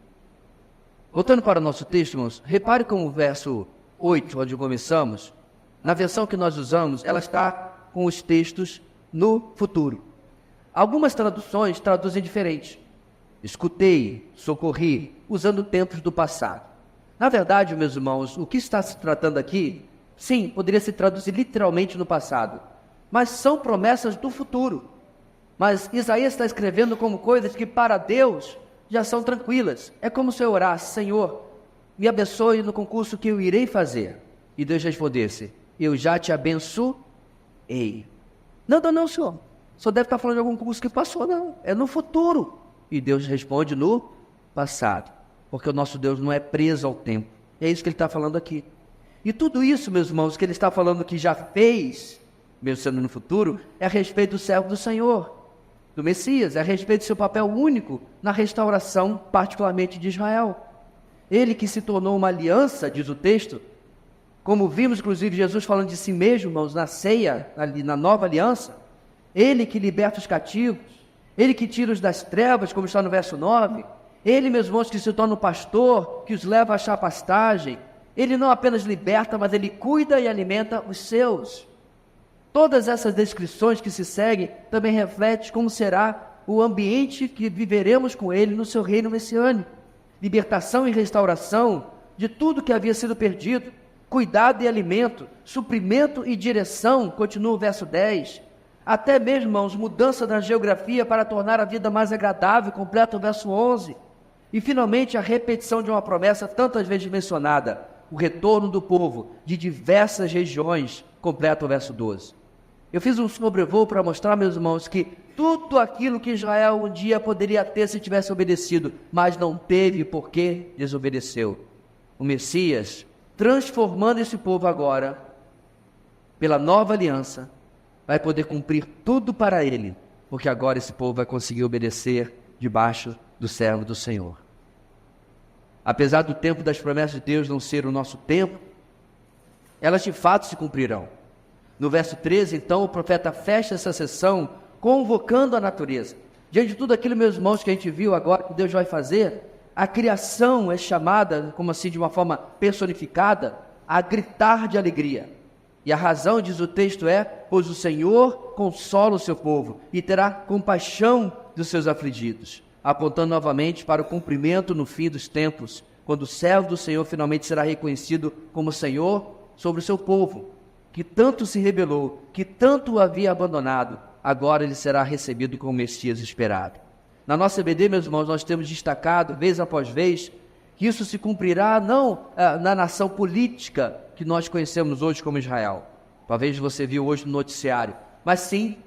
Voltando para o nosso texto, irmãos, repare como o verso 8, onde começamos, na versão que nós usamos, ela está com os textos no futuro. Algumas traduções traduzem diferente. Escutei, socorri, usando tempos do passado. Na verdade, meus irmãos, o que está se tratando aqui, sim, poderia se traduzir literalmente no passado, mas são promessas do futuro. Mas Isaías está escrevendo como coisas que para Deus já são tranquilas. É como se eu orasse, Senhor, me abençoe no concurso que eu irei fazer. E Deus respondesse, eu já te abençoei. Não, Senhor. O Senhor deve estar falando de algum concurso que passou, não. É no futuro. E Deus responde no passado. Porque o nosso Deus não é preso ao tempo. É isso que Ele está falando aqui. E tudo isso, meus irmãos, que Ele está falando que já fez, mesmo sendo no futuro, é a respeito do servo do Senhor, do Messias, é a respeito do seu papel único na restauração, particularmente de Israel. Ele que se tornou uma aliança, diz o texto, como vimos inclusive Jesus falando de si mesmo, irmãos, na ceia, na nova aliança, Ele que liberta os cativos, Ele que tira os das trevas, como está no verso 9, Ele, meus irmãos, que se torna o pastor, que os leva a achar pastagem, Ele não apenas liberta, mas Ele cuida e alimenta os seus. Todas essas descrições que se seguem também refletem como será o ambiente que viveremos com Ele no seu reino messiânico. Libertação e restauração de tudo que havia sido perdido, cuidado e alimento, suprimento e direção, continua o verso 10. Até mesmo, irmãos, mudança da geografia para tornar a vida mais agradável, completa o verso 11. E finalmente a repetição de uma promessa tantas vezes mencionada, o retorno do povo de diversas regiões, completa o verso 12. Eu fiz um sobrevoo para mostrar, meus irmãos, que tudo aquilo que Israel um dia poderia ter se tivesse obedecido, mas não teve porque desobedeceu. O Messias, transformando esse povo agora, pela nova aliança, vai poder cumprir tudo para Ele, porque agora esse povo vai conseguir obedecer debaixo do servo do Senhor. Apesar do tempo das promessas de Deus não ser o nosso tempo, elas de fato se cumprirão. No verso 13, então, o profeta fecha essa sessão convocando a natureza. Diante de tudo aquilo, meus irmãos, que a gente viu agora, que Deus vai fazer, a criação é chamada, como assim, de uma forma personificada, a gritar de alegria. E a razão, diz o texto, é, pois o Senhor consola o seu povo e terá compaixão dos seus afligidos, apontando novamente para o cumprimento no fim dos tempos, quando o servo do Senhor finalmente será reconhecido como Senhor sobre o seu povo, que tanto se rebelou, que tanto o havia abandonado, agora ele será recebido como Messias esperado. Na nossa EBD, meus irmãos, nós temos destacado, vez após vez, que isso se cumprirá não na nação política que nós conhecemos hoje como Israel. Talvez você viu hoje no noticiário, mas sim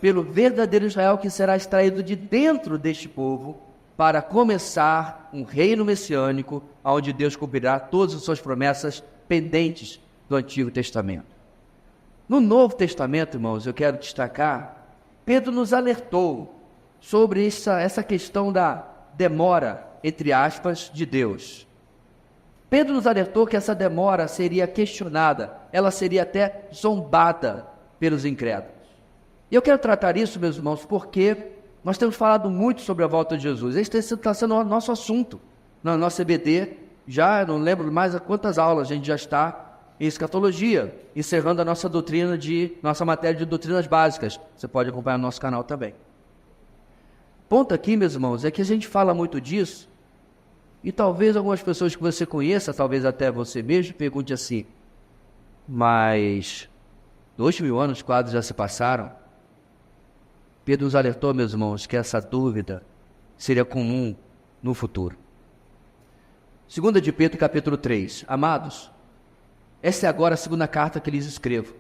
pelo verdadeiro Israel que será extraído de dentro deste povo para começar um reino messiânico, onde Deus cumprirá todas as suas promessas pendentes do Antigo Testamento. No Novo Testamento, irmãos, eu quero destacar, Pedro nos alertou sobre essa questão da demora, entre aspas, de Deus. Pedro nos alertou que essa demora seria questionada, ela seria até zombada pelos incrédulos. E eu quero tratar isso, meus irmãos, porque nós temos falado muito sobre a volta de Jesus. Este está sendo o nosso assunto na nossa EBD. Já não lembro mais a quantas aulas a gente já está em escatologia, encerrando a nossa matéria de doutrinas básicas. Você pode acompanhar no nosso canal também. Ponto aqui, meus irmãos, é que a gente fala muito disso, e talvez algumas pessoas que você conheça, talvez até você mesmo, pergunte assim, mas 2000 anos quase já se passaram? Pedro nos alertou, meus irmãos, que essa dúvida seria comum no futuro. 2 de Pedro, capítulo 3. Amados, essa é agora a segunda carta que lhes escrevo.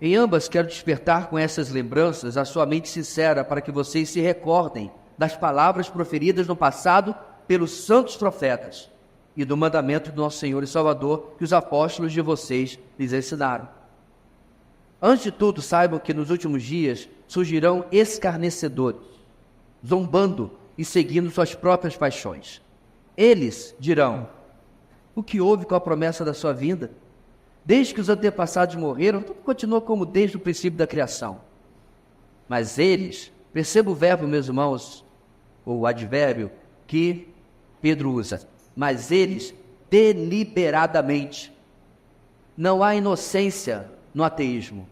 Em ambas quero despertar com essas lembranças a sua mente sincera para que vocês se recordem das palavras proferidas no passado pelos santos profetas e do mandamento do nosso Senhor e Salvador que os apóstolos de vocês lhes ensinaram. Antes de tudo, saibam que nos últimos dias surgirão escarnecedores, zombando e seguindo suas próprias paixões. Eles dirão, o que houve com a promessa da sua vinda? Desde que os antepassados morreram, tudo continua como desde o princípio da criação. Mas eles, perceba o verbo, meus irmãos, ou o advérbio que Pedro usa, mas eles deliberadamente. Não há inocência no ateísmo.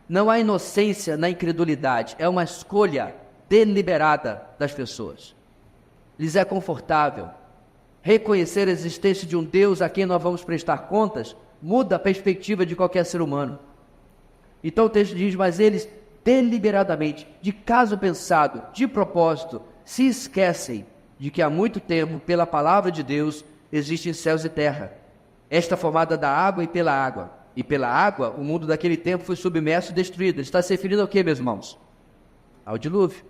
Não há inocência na incredulidade. É uma escolha deliberada das pessoas. Lhes é confortável reconhecer a existência de um Deus a quem nós vamos prestar contas, muda a perspectiva de qualquer ser humano. Então o texto diz, mas eles deliberadamente, de caso pensado, de propósito, se esquecem de que há muito tempo, pela palavra de Deus, existem céus e terra. Esta formada da água e pela água. E pela água, o mundo daquele tempo foi submerso e destruído. Ele está se referindo ao quê, meus irmãos? Ao dilúvio.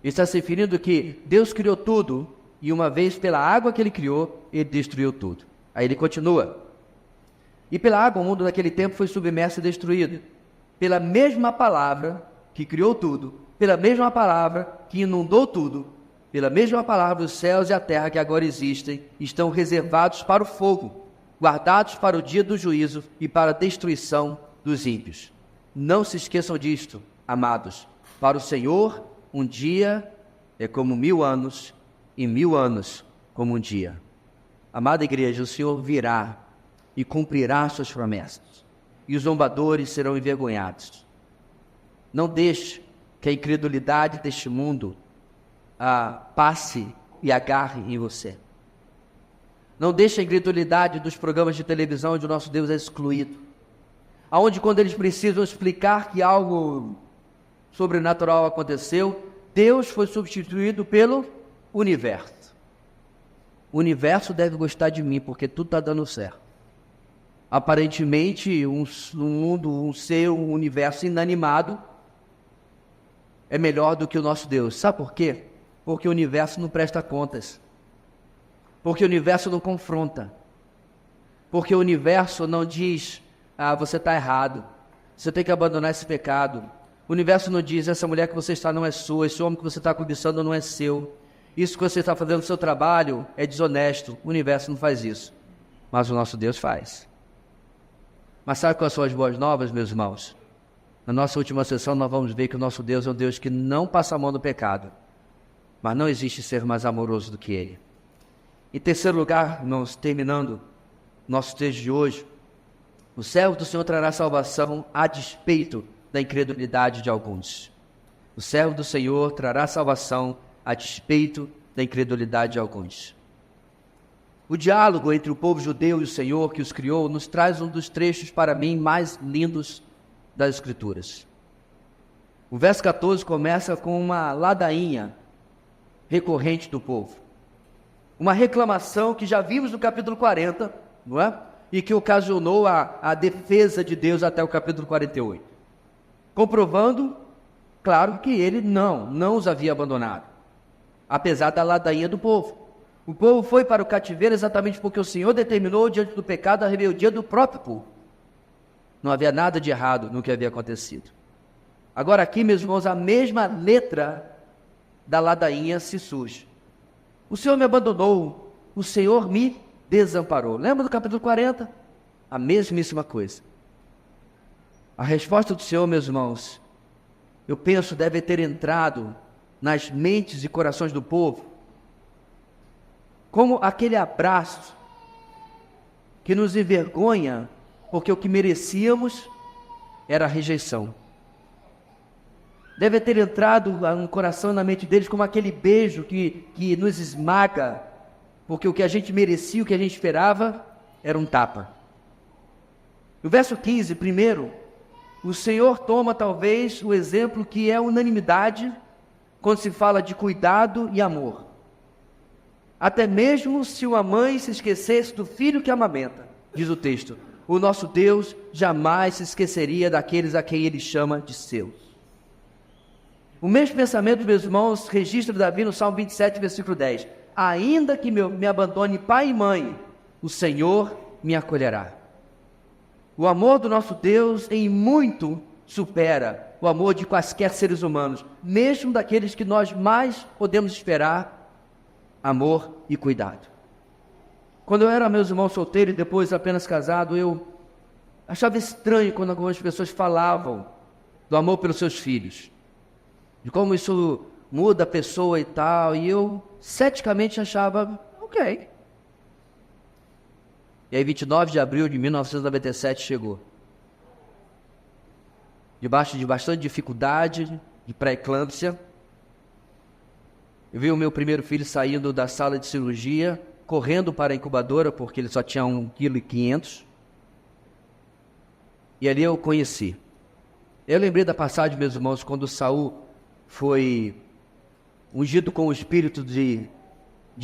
Ele está se referindo que Deus criou tudo, e uma vez pela água que ele criou, ele destruiu tudo. Aí ele continua. E pela água, o mundo daquele tempo foi submerso e destruído. Pela mesma palavra que criou tudo, pela mesma palavra que inundou tudo, pela mesma palavra, os céus e a terra que agora existem estão reservados para o fogo, guardados para o dia do juízo e para a destruição dos ímpios. Não se esqueçam disto, amados. Para o Senhor, um dia é como 1000 anos, e 1000 anos como um dia. Amada igreja, o Senhor virá e cumprirá suas promessas, e os zombadores serão envergonhados. Não deixe que a incredulidade deste mundo passe e agarre em você. Não deixe a incredulidade dos programas de televisão onde o nosso Deus é excluído. Aonde quando eles precisam explicar que algo sobrenatural aconteceu, Deus foi substituído pelo universo. O universo deve gostar de mim, porque tudo está dando certo. Aparentemente, um universo inanimado é melhor do que o nosso Deus. Sabe por quê? Porque o universo não presta contas. Porque o universo não confronta. Porque o universo não diz, você está errado, você tem que abandonar esse pecado. O universo não diz, essa mulher que você está não é sua, esse homem que você está cobiçando não é seu. Isso que você está fazendo no seu trabalho é desonesto. O universo não faz isso. Mas o nosso Deus faz. Mas sabe quais são as boas novas, meus irmãos? Na nossa última sessão nós vamos ver que o nosso Deus é um Deus que não passa a mão no pecado. Mas não existe ser mais amoroso do que Ele. Em terceiro lugar, irmãos, terminando nosso texto de hoje, o servo do Senhor trará salvação a despeito da incredulidade de alguns. O servo do Senhor trará salvação a despeito da incredulidade de alguns. O diálogo entre o povo judeu e o Senhor que os criou nos traz um dos trechos, para mim, mais lindos das Escrituras. O verso 14 começa com uma ladainha recorrente do povo. Uma reclamação que já vimos no capítulo 40, não é? E que ocasionou a defesa de Deus até o capítulo 48. Comprovando, claro, que ele não os havia abandonado, apesar da ladainha do povo. O povo foi para o cativeiro exatamente porque o Senhor determinou diante do pecado a rebeldia do próprio povo. Não havia nada de errado no que havia acontecido. Agora aqui, meus irmãos, a mesma letra da ladainha se surge. O Senhor me abandonou, o Senhor me desamparou. Lembra do capítulo 40? A mesmíssima coisa. A resposta do Senhor, meus irmãos, eu penso deve ter entrado nas mentes e corações do povo como aquele abraço que nos envergonha, porque o que merecíamos era a rejeição. Deve ter entrado no coração e na mente deles como aquele beijo que nos esmaga, porque o que a gente merecia, o que a gente esperava, era um tapa. No verso 15, primeiro, o Senhor toma talvez o exemplo que é unanimidade quando se fala de cuidado e amor. Até mesmo se uma mãe se esquecesse do filho que amamenta, diz o texto, o nosso Deus jamais se esqueceria daqueles a quem Ele chama de seus. O mesmo pensamento, meus irmãos, registra Davi no Salmo 27, versículo 10. Ainda que me abandone pai e mãe, o Senhor me acolherá. O amor do nosso Deus em muito supera o amor de quaisquer seres humanos, mesmo daqueles que nós mais podemos esperar amor e cuidado. Quando eu era, meus irmãos, solteiro e depois apenas casado, eu achava estranho quando algumas pessoas falavam do amor pelos seus filhos, de como isso muda a pessoa e tal, e eu ceticamente achava, ok. E aí 29 de abril de 1997 chegou. Debaixo de bastante dificuldade, de pré-eclâmpsia, eu vi o meu primeiro filho saindo da sala de cirurgia, correndo para a incubadora, porque ele só tinha 1,5 kg. E ali eu o conheci. Eu lembrei da passagem, meus irmãos, quando Saul foi ungido com o espírito de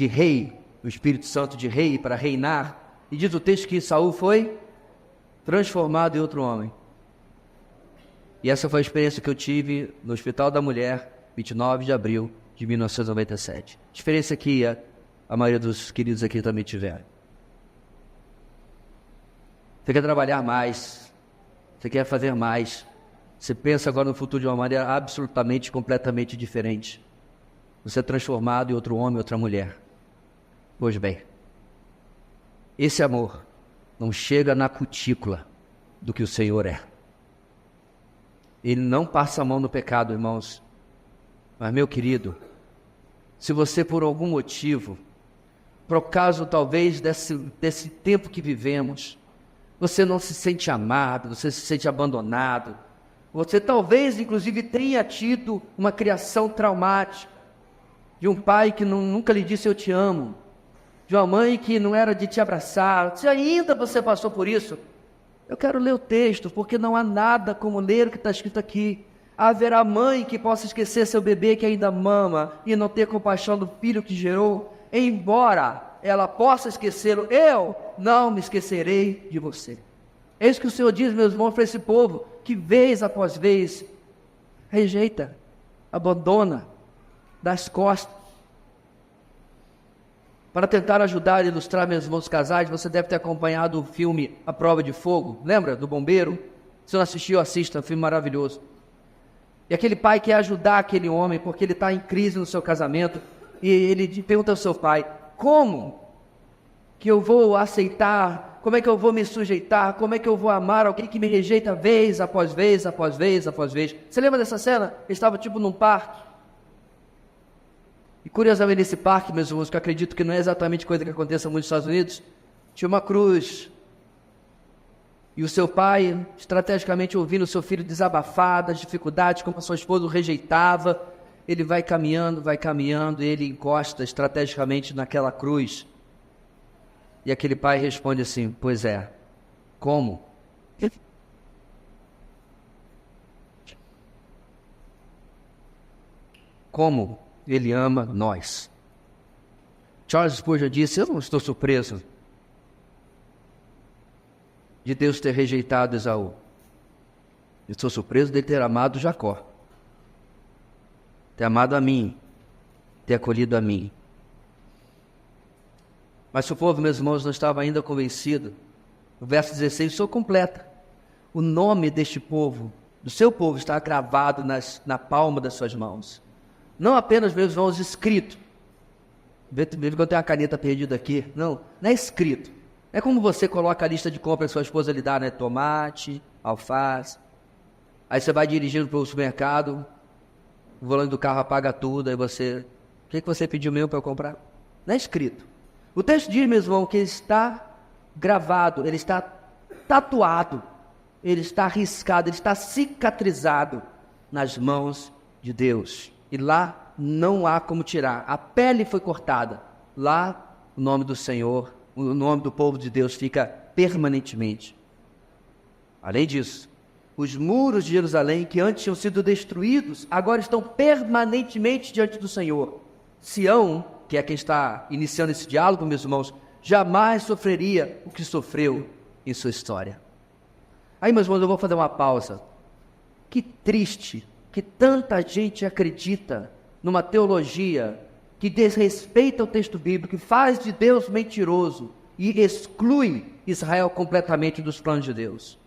rei, o Espírito Santo de rei para reinar. E diz o texto que Saul foi transformado em outro homem. E essa foi a experiência que eu tive no Hospital da Mulher, 29 de abril de 1997. Experiência que a maioria dos queridos aqui também tiveram. Você quer trabalhar mais, você quer fazer mais, você pensa agora no futuro de uma maneira absolutamente, completamente diferente. Você é transformado em outro homem, outra mulher. Pois bem, esse amor não chega na cutícula do que o Senhor é. Ele não passa a mão no pecado, irmãos. Mas, meu querido, se você por algum motivo, por causa talvez desse tempo que vivemos, você não se sente amado, você se sente abandonado, você talvez inclusive tenha tido uma criação traumática, de um pai que nunca lhe disse eu te amo, de uma mãe que não era de te abraçar, se ainda você passou por isso, eu quero ler o texto, porque não há nada como ler o que está escrito aqui. Haverá mãe que possa esquecer seu bebê que ainda mama e não ter compaixão do filho que gerou, embora ela possa esquecê-lo, eu não me esquecerei de você. É isso que o Senhor diz, meus irmãos, para esse povo, que vez após vez, rejeita, abandona, dá as costas. Para tentar ajudar e ilustrar, meus irmãos casais, você deve ter acompanhado o filme A Prova de Fogo, lembra? Do bombeiro. Se não assistiu, assista, um filme maravilhoso. E aquele pai quer ajudar aquele homem, porque ele está em crise no seu casamento, e ele pergunta ao seu pai, como que eu vou aceitar, como é que eu vou me sujeitar, como é que eu vou amar alguém que me rejeita vez após vez, após vez, após vez. Você lembra dessa cena? Ele estava tipo num parque. E curiosamente nesse parque, meus irmãos, que eu acredito que não é exatamente coisa que aconteça muito nos Estados Unidos, tinha uma cruz. E o seu pai, estrategicamente ouvindo o seu filho desabafar das dificuldades, como a sua esposa o rejeitava, ele vai caminhando, e ele encosta estrategicamente naquela cruz. E aquele pai responde assim, pois é, como? como Ele ama nós. Charles Spurgeon disse: eu não estou surpreso de Deus ter rejeitado Esaú. Eu estou surpreso de Ele ter amado Jacó, ter amado a mim, ter acolhido a mim. Mas se o povo, meus irmãos, não estava ainda convencido, o verso 16 só completa. O nome deste povo, do seu povo, está gravado na palma das suas mãos. Não apenas, meus irmãos, escrito. Vê que eu tenho uma caneta perdida aqui. Não é escrito. É como você coloca a lista de compras que sua esposa lhe dá, né? Tomate, alface. Aí você vai dirigindo para o supermercado, o volante do carro apaga tudo, aí você... O que você pediu mesmo para eu comprar? Não é escrito. O texto diz, meu irmão, que ele está gravado, ele está tatuado, ele está riscado, ele está cicatrizado nas mãos de Deus. E lá não há como tirar. A pele foi cortada. Lá o nome do Senhor, o nome do povo de Deus fica permanentemente. Além disso, os muros de Jerusalém, que antes tinham sido destruídos, agora estão permanentemente diante do Senhor. Sião, que é quem está iniciando esse diálogo, meus irmãos, jamais sofreria o que sofreu em sua história. Aí, meus irmãos, eu vou fazer uma pausa. Que triste que tanta gente acredita numa teologia que desrespeita o texto bíblico, que faz de Deus mentiroso e exclui Israel completamente dos planos de Deus.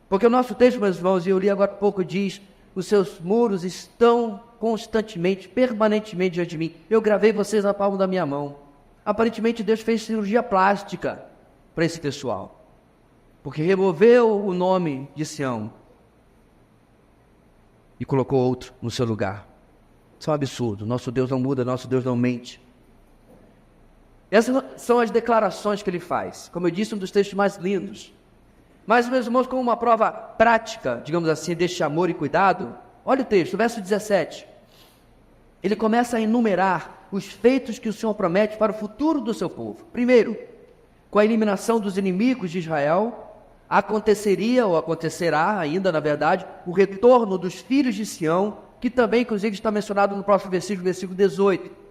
Porque o nosso texto, meus irmãos, e eu li agora há pouco, diz: os seus muros estão constantemente, permanentemente diante de mim. Eu gravei vocês na palma da minha mão. Aparentemente Deus fez cirurgia plástica para esse pessoal, porque removeu o nome de Sião e colocou outro no seu lugar. Isso é um absurdo. Nosso Deus não muda, nosso Deus não mente. Essas são as declarações que ele faz. Como eu disse, um dos textos mais lindos. Mas, meus irmãos, como uma prova prática, digamos assim, deste amor e cuidado, olha o texto, verso 17. Ele começa a enumerar os feitos que o Senhor promete para o futuro do seu povo. Primeiro, com a eliminação dos inimigos de Israel, aconteceria, ou acontecerá ainda, na verdade, o retorno dos filhos de Sião, que também, inclusive, está mencionado no próximo versículo 18.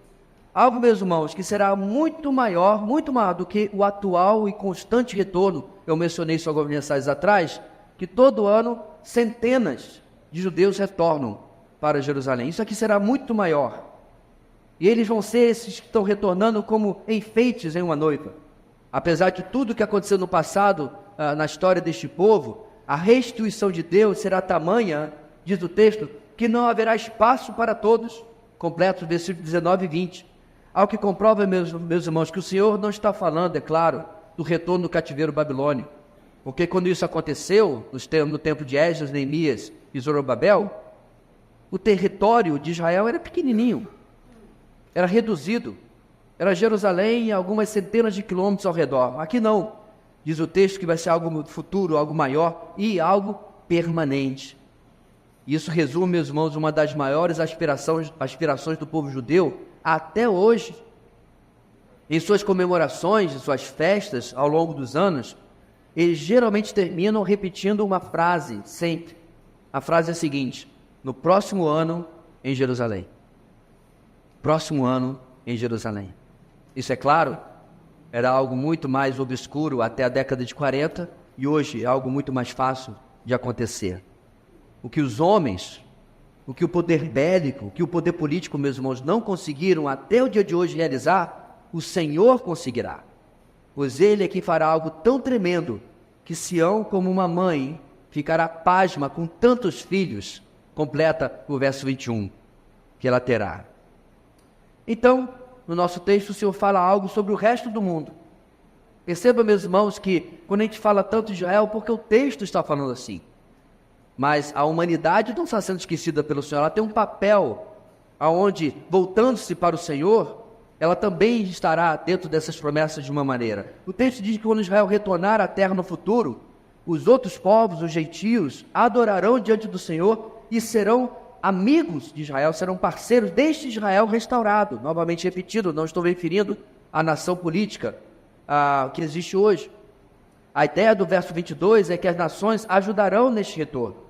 Algo, meus irmãos, que será muito maior do que o atual e constante retorno. Eu mencionei isso algumas mensagens atrás, que todo ano centenas de judeus retornam para Jerusalém. Isso aqui será muito maior. E eles vão ser esses que estão retornando como enfeites em uma noiva. Apesar de tudo que aconteceu no passado, na história deste povo, a restituição de Deus será tamanha, diz o texto, que não haverá espaço para todos. Completo os versículos 19 e 20. Ao que comprova, meus irmãos, que o Senhor não está falando, é claro, do retorno do cativeiro babilônico. Porque quando isso aconteceu, no tempo de Esdras, Neemias e Zorobabel, o território de Israel era pequenininho, era reduzido. Era Jerusalém e algumas centenas de quilômetros ao redor. Aqui não. Diz o texto que vai ser algo futuro, algo maior e algo permanente. Isso resume, meus irmãos, uma das maiores aspirações do povo judeu até hoje. Em suas comemorações, em suas festas, ao longo dos anos, eles geralmente terminam repetindo uma frase, sempre. A frase é a seguinte: no próximo ano, em Jerusalém. Próximo ano, em Jerusalém. Isso, é claro, era algo muito mais obscuro até a década de 40, e hoje é algo muito mais fácil de acontecer. O que os homens, o que o poder bélico, o que o poder político, meus irmãos, não conseguiram até o dia de hoje realizar, o Senhor conseguirá. Pois Ele é quem fará algo tão tremendo, que Sião, como uma mãe, ficará pasma com tantos filhos, completa o verso 21, que ela terá. Então, no nosso texto, o Senhor fala algo sobre o resto do mundo. Perceba, meus irmãos, que quando a gente fala tanto de Israel, porque o texto está falando assim. Mas a humanidade não está sendo esquecida pelo Senhor, ela tem um papel, onde, voltando-se para o Senhor, ela também estará dentro dessas promessas de uma maneira. O texto diz que quando Israel retornar à terra no futuro, os outros povos, os gentios, adorarão diante do Senhor e serão amigos de Israel, serão parceiros deste Israel restaurado. Novamente repetido, não estou referindo à nação política que existe hoje. A ideia do verso 22 é que as nações ajudarão neste retorno.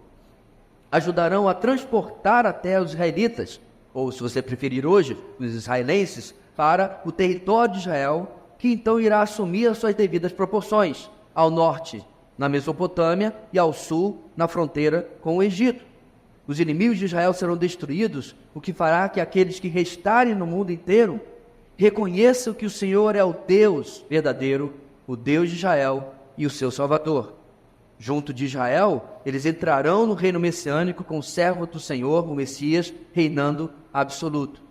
Ajudarão a transportar até os israelitas ou se você preferir hoje, os israelenses, para o território de Israel, que então irá assumir as suas devidas proporções, ao norte, na Mesopotâmia, e ao sul, na fronteira com o Egito. Os inimigos de Israel serão destruídos, o que fará que aqueles que restarem no mundo inteiro reconheçam que o Senhor é o Deus verdadeiro, o Deus de Israel e o seu Salvador. Junto de Israel, eles entrarão no reino messiânico com o servo do Senhor, o Messias, reinando absoluto.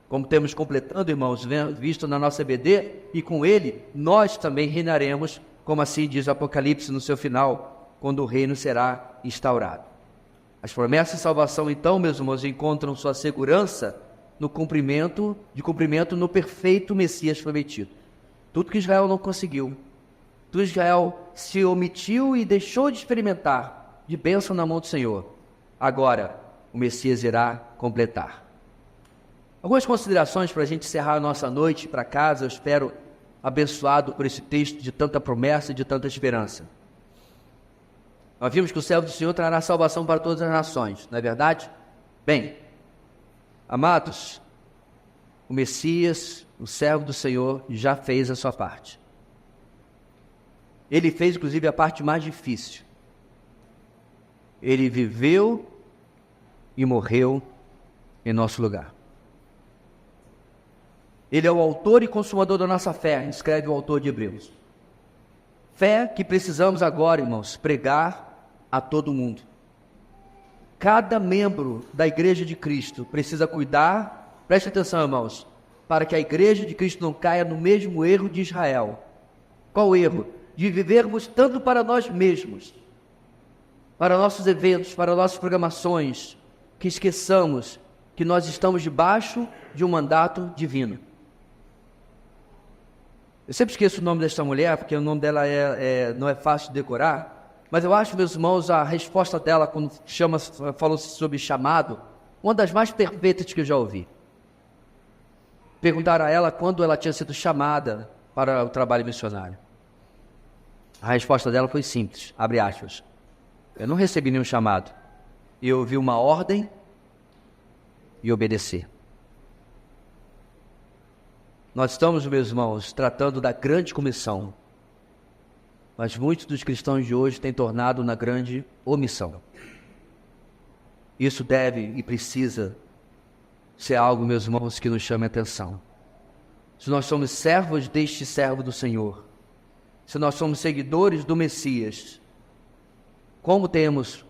Como temos completando, irmãos, visto na nossa EBD, e com ele nós também reinaremos, como assim diz o Apocalipse no seu final, quando o reino será instaurado. As promessas de salvação, então, meus irmãos, encontram sua segurança no cumprimento no perfeito Messias prometido. Tudo que Israel não conseguiu, tudo que Israel se omitiu e deixou de experimentar de bênção na mão do Senhor, agora o Messias irá completar. Algumas considerações para a gente encerrar a nossa noite para casa, eu espero abençoado por esse texto de tanta promessa e de tanta esperança. Nós vimos que o servo do Senhor trará salvação para todas as nações, não é verdade? Bem, amados, o Messias, o servo do Senhor, já fez a sua parte. Ele fez, inclusive, a parte mais difícil. Ele viveu e morreu em nosso lugar. Ele é o autor e consumador da nossa fé, escreve o autor de Hebreus. Fé que precisamos agora, irmãos, pregar a todo mundo. Cada membro da Igreja de Cristo precisa cuidar, preste atenção, irmãos, para que a Igreja de Cristo não caia no mesmo erro de Israel. Qual erro? De vivermos tanto para nós mesmos, para nossos eventos, para nossas programações, que esqueçamos que nós estamos debaixo de um mandato divino. Eu sempre esqueço o nome desta mulher, porque o nome dela não é fácil de decorar, mas eu acho, meus irmãos, a resposta dela, quando falou sobre chamado, uma das mais perfeitas que eu já ouvi. Perguntaram a ela quando ela tinha sido chamada para o trabalho missionário. A resposta dela foi simples, abre aspas. Eu não recebi nenhum chamado. Eu ouvi uma ordem e obedeci. Nós estamos, meus irmãos, tratando da grande comissão, mas muitos dos cristãos de hoje têm tornado na grande omissão. Isso deve e precisa ser algo, meus irmãos, que nos chame a atenção. Se nós somos servos deste servo do Senhor, se nós somos seguidores do Messias, como temos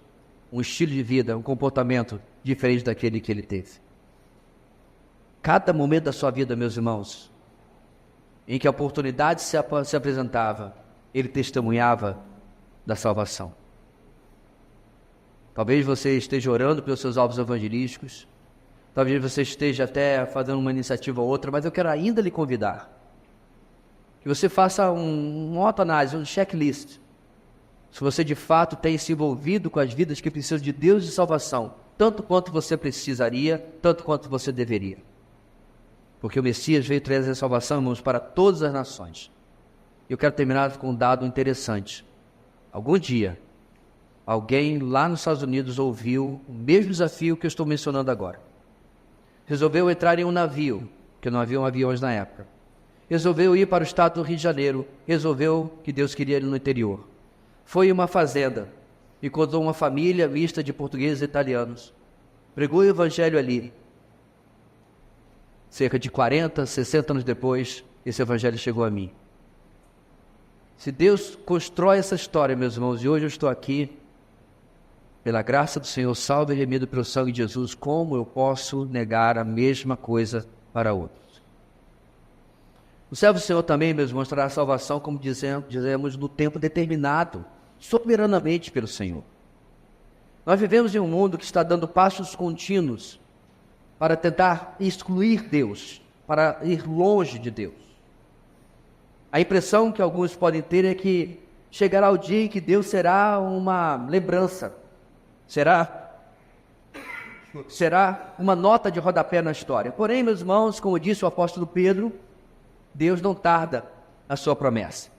um estilo de vida, um comportamento diferente daquele que ele teve? Cada momento da sua vida, meus irmãos, em que a oportunidade se apresentava, ele testemunhava da salvação. Talvez você esteja orando pelos seus alvos evangelísticos, talvez você esteja até fazendo uma iniciativa ou outra, mas eu quero ainda lhe convidar que você faça uma autoanálise, um checklist, se você de fato tem se envolvido com as vidas que precisam de Deus de salvação, tanto quanto você precisaria, tanto quanto você deveria. Porque o Messias veio trazer a salvação, irmãos, para todas as nações. Eu quero terminar com um dado interessante. Algum dia, alguém lá nos Estados Unidos ouviu o mesmo desafio que eu estou mencionando agora. Resolveu entrar em um navio, porque não haviam aviões na época. Resolveu ir para o estado do Rio de Janeiro. Resolveu que Deus queria ele no interior. Foi em uma fazenda, encontrou uma família mista de portugueses e italianos. Pregou o evangelho ali. Cerca de 40, 60 anos depois, esse evangelho chegou a mim. Se Deus constrói essa história, meus irmãos, e hoje eu estou aqui, pela graça do Senhor, salvo e remido pelo sangue de Jesus, como eu posso negar a mesma coisa para outros? O servo do Senhor também, meus irmãos, trará a salvação, como dizemos, no tempo determinado, soberanamente pelo Senhor. Nós vivemos em um mundo que está dando passos contínuos para tentar excluir Deus, para ir longe de Deus. A impressão que alguns podem ter é que chegará o dia em que Deus será uma lembrança, será uma nota de rodapé na história. Porém, meus irmãos, como disse o apóstolo Pedro, Deus não tarda a sua promessa.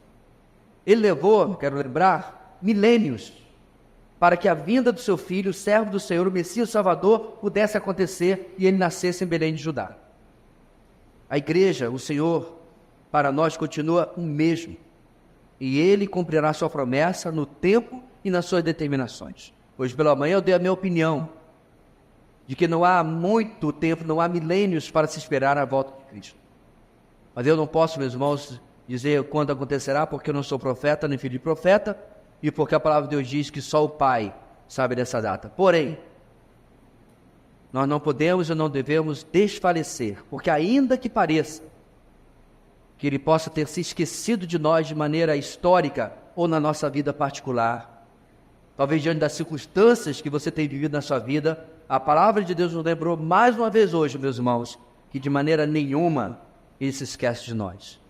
Ele levou, quero lembrar, milênios para que a vinda do seu filho, servo do Senhor, o Messias Salvador, pudesse acontecer e ele nascesse em Belém de Judá. A igreja, o Senhor, para nós continua o mesmo, e ele cumprirá sua promessa no tempo e nas suas determinações. Hoje pela manhã eu dei a minha opinião de que não há muito tempo, não há milênios para se esperar a volta de Cristo. Mas eu não posso, meus irmãos, dizer quando acontecerá, porque eu não sou profeta, nem filho de profeta, e porque a palavra de Deus diz que só o Pai sabe dessa data. Porém, nós não podemos e não devemos desfalecer, porque ainda que pareça que Ele possa ter se esquecido de nós de maneira histórica ou na nossa vida particular, talvez diante das circunstâncias que você tem vivido na sua vida, a palavra de Deus nos lembrou mais uma vez hoje, meus irmãos, que de maneira nenhuma Ele se esquece de nós.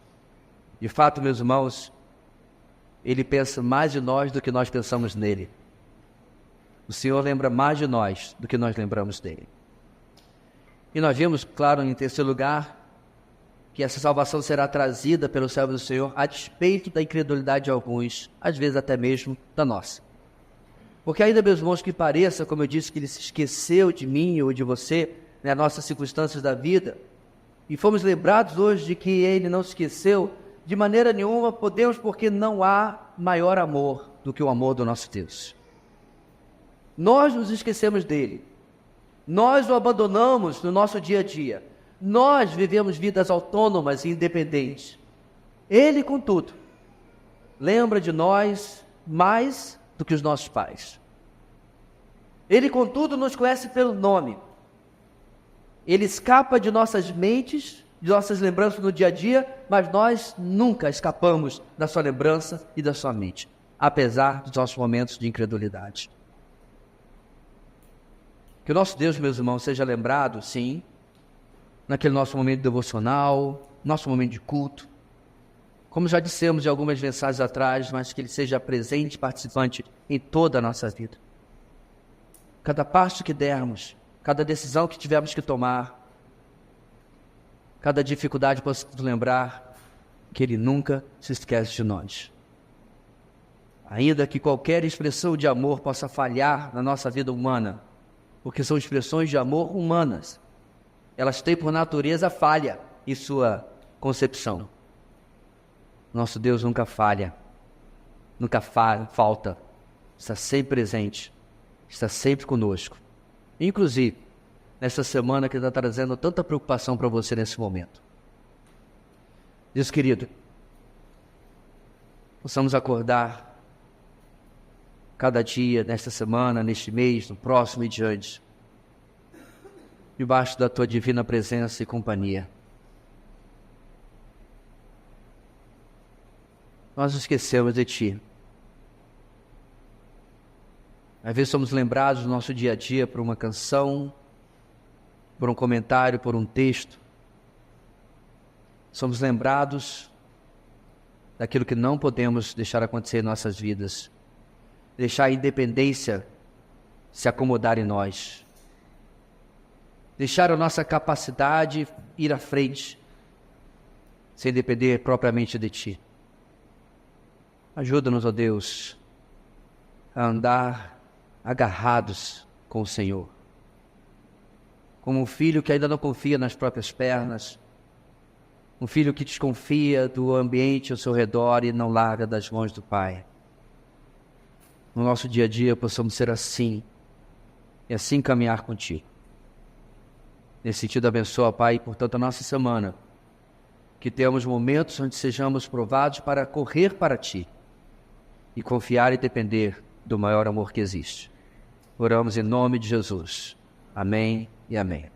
De fato, meus irmãos, Ele pensa mais de nós do que nós pensamos nele. O Senhor lembra mais de nós do que nós lembramos dele. E nós vimos, claro, em terceiro lugar, que essa salvação será trazida pelo servo do Senhor a despeito da incredulidade de alguns, às vezes até mesmo da nossa. Porque ainda, meus irmãos, que pareça, como eu disse, que Ele se esqueceu de mim ou de você, nas nossas circunstâncias da vida, e fomos lembrados hoje de que Ele não se esqueceu, de maneira nenhuma podemos, porque não há maior amor do que o amor do nosso Deus. Nós nos esquecemos dele, nós o abandonamos no nosso dia a dia, nós vivemos vidas autônomas e independentes. Ele, contudo, lembra de nós mais do que os nossos pais. Ele, contudo, nos conhece pelo nome. Ele escapa de nossas mentes, de nossas lembranças no dia a dia, mas nós nunca escapamos da sua lembrança e da sua mente, apesar dos nossos momentos de incredulidade. Que o nosso Deus, meus irmãos, seja lembrado, sim, naquele nosso momento devocional, nosso momento de culto, como já dissemos em algumas mensagens atrás, mas que Ele seja presente, participante em toda a nossa vida. Cada passo que dermos, cada decisão que tivermos que tomar, cada dificuldade possamos lembrar que Ele nunca se esquece de nós. Ainda que qualquer expressão de amor possa falhar na nossa vida humana, porque são expressões de amor humanas, elas têm por natureza falha em sua concepção. Nosso Deus nunca falha, nunca falta, está sempre presente, está sempre conosco. Inclusive, nessa semana que está trazendo tanta preocupação para você nesse momento. Deus querido, possamos acordar cada dia, nesta semana, neste mês, no próximo e diante, debaixo da Tua divina presença e companhia. Nós nos esquecemos de Ti. Às vezes somos lembrados no nosso dia a dia por uma canção, por um comentário, por um texto. Somos lembrados daquilo que não podemos deixar acontecer em nossas vidas. Deixar a independência se acomodar em nós. Deixar a nossa capacidade ir à frente, sem depender propriamente de Ti. Ajuda-nos, ó Deus, a andar agarrados com o Senhor. Como um filho que ainda não confia nas próprias pernas, um filho que desconfia do ambiente ao seu redor e não larga das mãos do Pai. No nosso dia a dia possamos ser assim, e assim caminhar contigo. Nesse sentido, abençoa, Pai, portanto, a nossa semana, que tenhamos momentos onde sejamos provados para correr para Ti e confiar e depender do maior amor que existe. Oramos em nome de Jesus. Amém e amém.